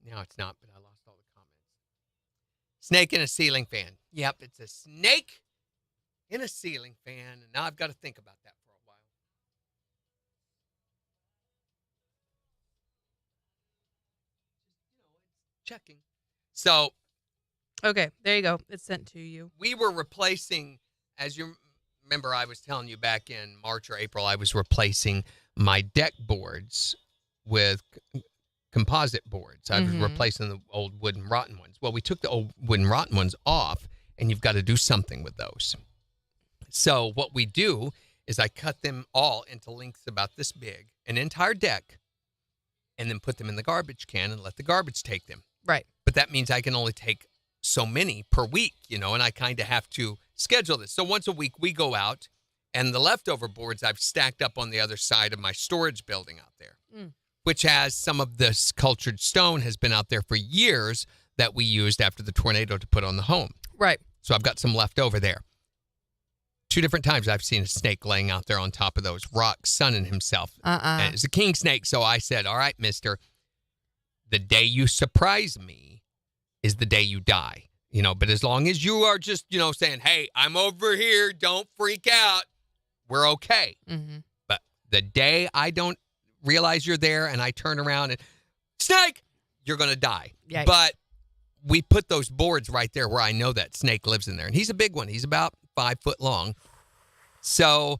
Now it's not, but I lost all the comments. Snake in a ceiling fan. Yep, it's a snake in a ceiling fan, and now I've got to think about that for a while. It's checking. So, Okay, there you go. It's sent to you. we were replacing, as you remember, I was telling you back in March or April, I was replacing my deck boards with composite boards. I was replacing the old wooden rotten ones. Well, we took the old wooden rotten ones off, and you've got to do something with those. So what we do is I cut them all into lengths about this big, an entire deck, and then put them in the garbage can and let the garbage take them. Right. But that means I can only take so many per week, and I kind of have to schedule this. So once a week we go out, and the leftover boards I've stacked up on the other side of my storage building out there, which has some of this cultured stone has been out there for years that we used after the tornado to put on the home. Right. So I've got some left over there. 2 different times I've seen a snake laying out there on top of those rocks, sunning himself. And it's a king snake. So I said, all right, mister, the day you surprise me is the day you die. But as long as you are just, saying, hey, I'm over here, don't freak out, we're okay. But the day I don't realize you're there and I turn around and, snake, you're going to die. Yikes. But we put those boards right there where I know that snake lives in there. And he's a big one. He's about 5 foot long. So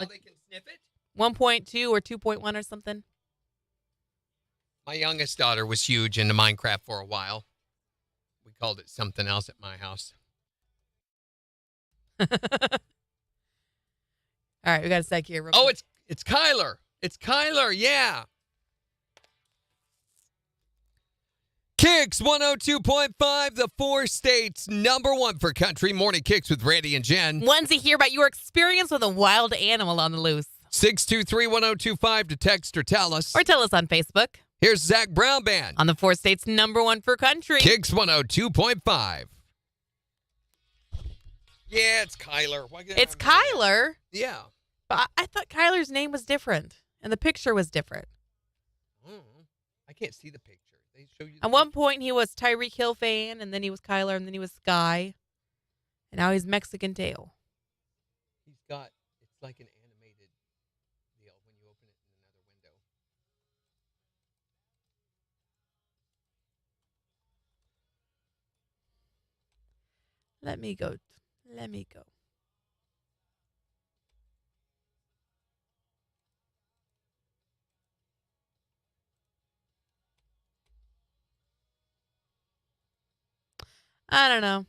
Now they can sniff it? 1.2 or 2.1 or something. My youngest daughter was huge into Minecraft for a while. We called it something else at my house. All right, we got a sec here. Oh, it's Kyler. It's Kyler, yeah. KIX 102.5, the 4 states #1 for country. Morning KIX with Randy and Jen. One's to hear about your experience with a wild animal on the loose. 623-1025 to text or tell us. Or tell us on Facebook. Here's Zach Brown Band. On the 4 states #1 for country. KIX 102.5. Yeah, it's Kyler. It's Kyler? Yeah. But I thought Kyler's name was different, and the picture was different. I can't see the picture. They show you. At one point, he was Tyreek Hill fan, and then he was Kyler, and then he was Sky, and now he's Mexican Tail. He's got, it's like an animated deal when you open it in another window. Let me go. Let me go. I don't know.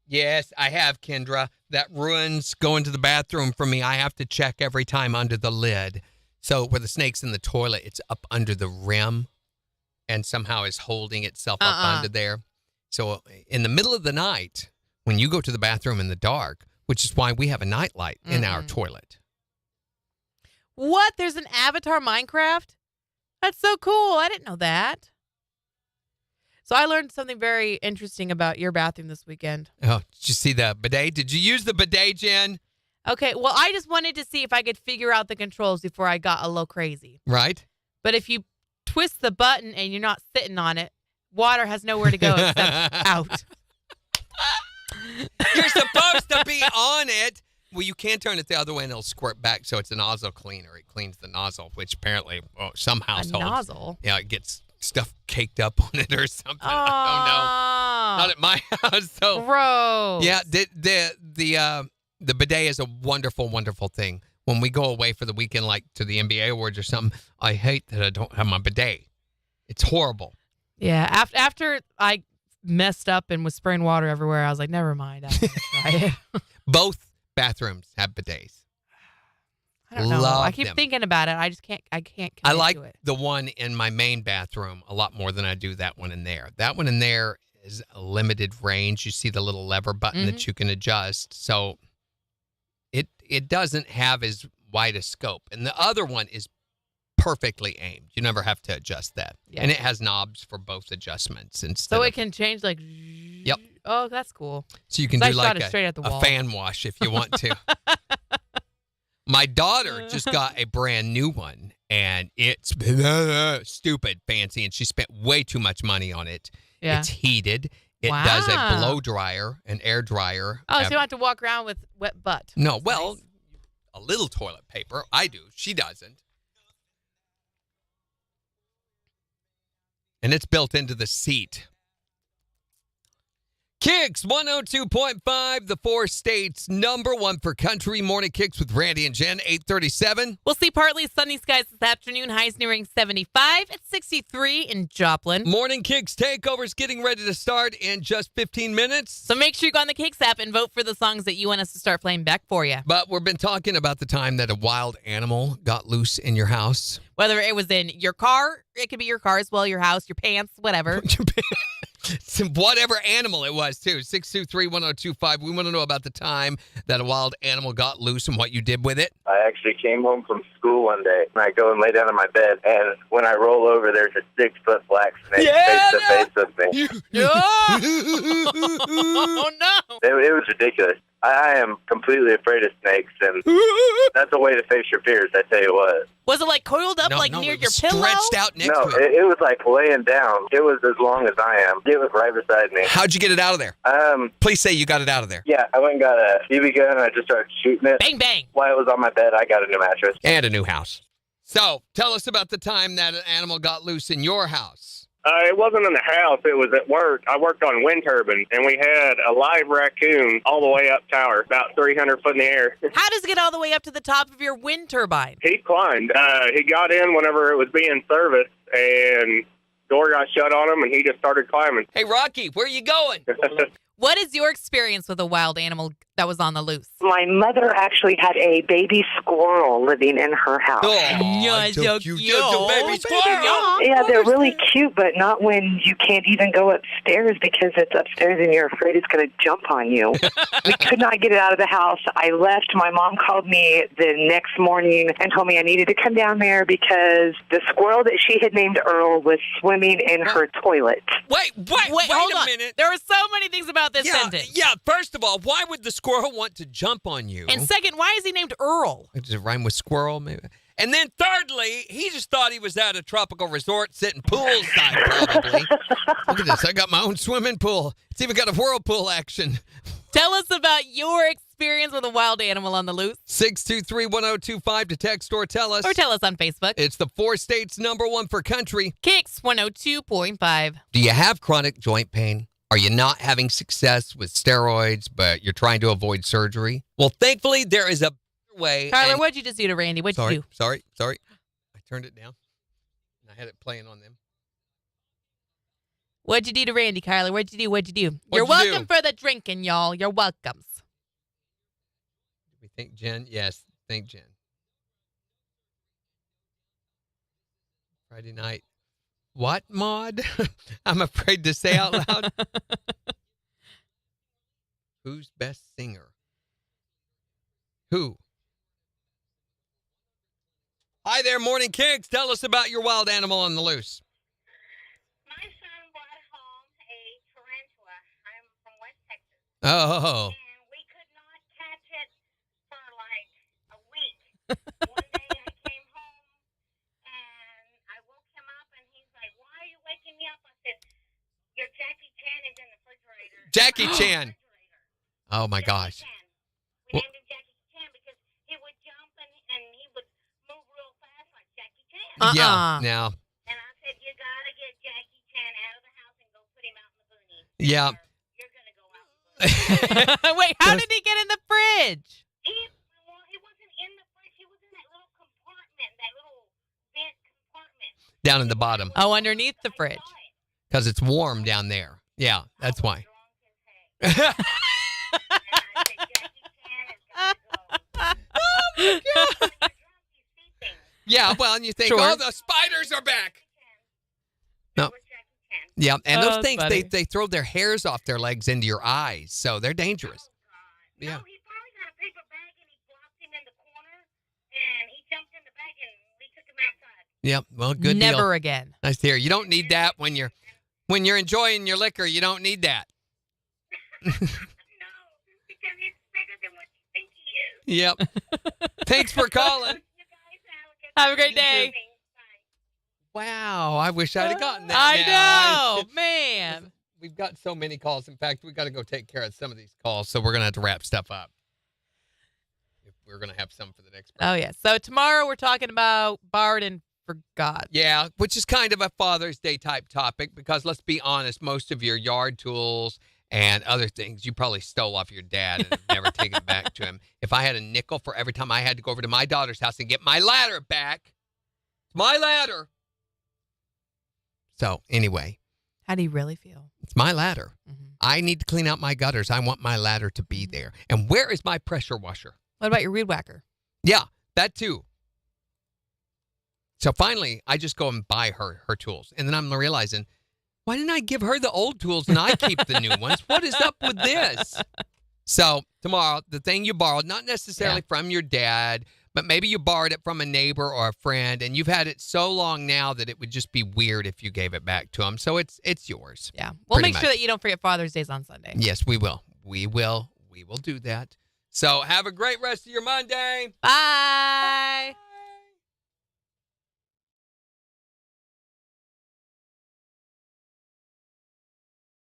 Yes, I have, Kendra. That ruins going to the bathroom for me. I have to check every time under the lid. So where the snake's in the toilet, it's up under the rim and somehow is holding itself up under there. So in the middle of the night, when you go to the bathroom in the dark, which is why we have a nightlight in our toilet. What? There's an Avatar Minecraft? That's so cool. I didn't know that. So I learned something very interesting about your bathroom this weekend. Oh, did you see the bidet? Did you use the bidet, Jen? Okay, well, I just wanted to see if I could figure out the controls before I got a little crazy. Right. But if you twist the button and you're not sitting on it, water has nowhere to go except out. You're supposed to be on it. Well, you can turn it the other way and it'll squirt back, so it's a nozzle cleaner. It cleans the nozzle, which apparently some households. A nozzle? Yeah, it gets stuff caked up on it or something. I don't know. Not at my house. So gross. Yeah, the bidet is a wonderful, wonderful thing. When we go away for the weekend, like to the NBA awards or something, I hate that I don't have my bidet. It's horrible. Yeah, after I messed up and was spraying water everywhere, I was like, never mind. I'm gonna try it. Both bathrooms have bidets. I don't know. Love I keep them. thinking about it. I just can't. I can't. I like to it. the one in my main bathroom a lot more than I do that one in there. That one in there is a limited range. You see the little lever button that you can adjust. So it doesn't have as wide a scope. And the other one is perfectly aimed. You never have to adjust that. Yeah. And it has knobs for both adjustments. So it can change like. Yep. Oh, that's cool. So you can do like straight at the a wall. fan wash if you want to. My daughter just got a brand new one, and it's stupid fancy, and she spent way too much money on it. Yeah. It's heated. It does a blow dryer, an air dryer. Oh, so you don't have to walk around with wet butt. No, well, a little toilet paper. I do. She doesn't. And it's built into the seat. KIX 102.5, the 4 states #1 for country. Morning KIX with Randy and Jen, 8:37. We'll see partly sunny skies this afternoon. Highs nearing 75 at 63 in Joplin. Morning KIX takeover's getting ready to start in just 15 minutes. So make sure you go on the KIX app and vote for the songs that you want us to start playing back for you. But we've been talking about the time that a wild animal got loose in your house. Whether it was in your car, it could be your car as well, your house, your pants, whatever. Whatever animal it was, too. 623-1025. We want to know about the time that a wild animal got loose and what you did with it. I actually came home from school one day, and I go and lay down in my bed, and when I roll over, there's a 6-foot black snake face to face with me. Oh, no. It was ridiculous. I am completely afraid of snakes, and that's a way to face your fears, I tell you what. Was it like coiled up near your pillow? Stretched out next to it. It was like laying down. It was as long as I am. It was right beside me. How'd you get it out of there? Please say you got it out of there. Yeah, I went and got a BB gun, and I just started shooting it. Bang, bang. While it was on my bed, I got a new mattress. And a new house. So, tell us about the time that an animal got loose in your house. It wasn't in the house. It was at work. I worked on wind turbines, and we had a live raccoon all the way up tower, about 300 foot in the air. How does it get all the way up to the top of your wind turbine? He climbed. He got in whenever it was being serviced, and door got shut on him, and he just started climbing. Hey, Rocky, where are you going? What is your experience with a wild animal that was on the loose? My mother actually had a baby squirrel living in her house. Oh, so cute. Baby squirrel. Yeah, they're really cute, but not when you can't even go upstairs because it's upstairs and you're afraid it's going to jump on you. We could not get it out of the house. I left. My mom called me the next morning and told me I needed to come down there because the squirrel that she had named Earl was swimming in her toilet. Wait hold a on. minute. There are so many things about this sentence. Yeah, first of all, why would the squirrel want to jump on you? And second, why is he named Earl? Does it rhyme with squirrel, maybe? And then thirdly, he just thought he was at a tropical resort sitting poolside, probably. Look at this. I got my own swimming pool. It's even got a whirlpool action. Tell us about your experience with a wild animal on the loose. 623-1025 to text or tell us. Or tell us on Facebook. It's the 4 states #1 for country. KIX 102.5. Do you have chronic joint pain? Are you not having success with steroids, but you're trying to avoid surgery? Well, thankfully, there is a better way. Tyler, what'd you just do to Randy? What'd you do? Sorry. I turned it down. I had it playing on them. What'd you do to Randy, Kyler? What'd you do? You're welcome for the drinking, y'all. You're welcomes. We think Jen? Yes, thank Jen. Friday night. What, Maud? I'm afraid to say out loud. Who's best singer? Who? Hi there, Morning Kicks. Tell us about your wild animal on the loose. My son brought home a tarantula. I'm from West Texas. Oh. And we could not catch it for like a week. One day I came home and I woke him up and he's like, "Why are you waking me up?" I said, "Your Jackie Chan is in the refrigerator." Jackie Chan. Oh my gosh. We named him Jackie Chan because he would jump and he would move real fast like Jackie Chan. Yeah. Now. And I said, "You gotta get Jackie Chan out of the house and go put him out in the boonies." Yeah. You're gonna go out in the boonies. Wait, how did he get in the fridge? He wasn't in the fridge. He was in that little compartment, that little vent compartment. Down in the bottom. Oh, underneath the fridge. Because it's warm down there. Yeah, that's why. Yeah, well, and you think, Sure. oh, the spiders are back. No. Yeah, and those things, they throw their hairs off their legs into your eyes, so they're dangerous. Yeah. No, he probably got a paper bag and he blocked him in the corner and he jumped in the bag and we took him outside. Yep, well, good deal. Never again. Nice to hear. You don't need that when you're enjoying your liquor. You don't need that. No, because he's bigger than what you think he is. Yep. Thanks for calling. Have a great day. Wow, I wish I'd have gotten that. I know, man. We've got so many calls. In fact, we've got to go take care of some of these calls, so we're going to have to wrap stuff up. If we're going to have some for the next break. Oh, yeah. So tomorrow we're talking about Bard and Forgot. Yeah, which is kind of a Father's Day type topic because let's be honest, most of your yard tools and other things you probably stole off your dad and have never taken it back to him. If I had a nickel for every time I had to go over to my daughter's house and get my ladder back, it's my ladder. So anyway. How do you really feel? It's my ladder. Mm-hmm. I need to clean out my gutters. I want my ladder to be there. And where is my pressure washer? What about your weed whacker? Yeah, that too. So finally, I just go and buy her tools. And then I'm realizing, why didn't I give her the old tools and I keep the new ones? What is up with this? So tomorrow, the thing you borrowed, not necessarily from your dad, but maybe you borrowed it from a neighbor or a friend, and you've had it so long now that it would just be weird if you gave it back to him. So it's yours. Yeah. We'll make sure that you don't forget Father's Day's on Sunday. Yes, we will. We will do that. So have a great rest of your Monday. Bye.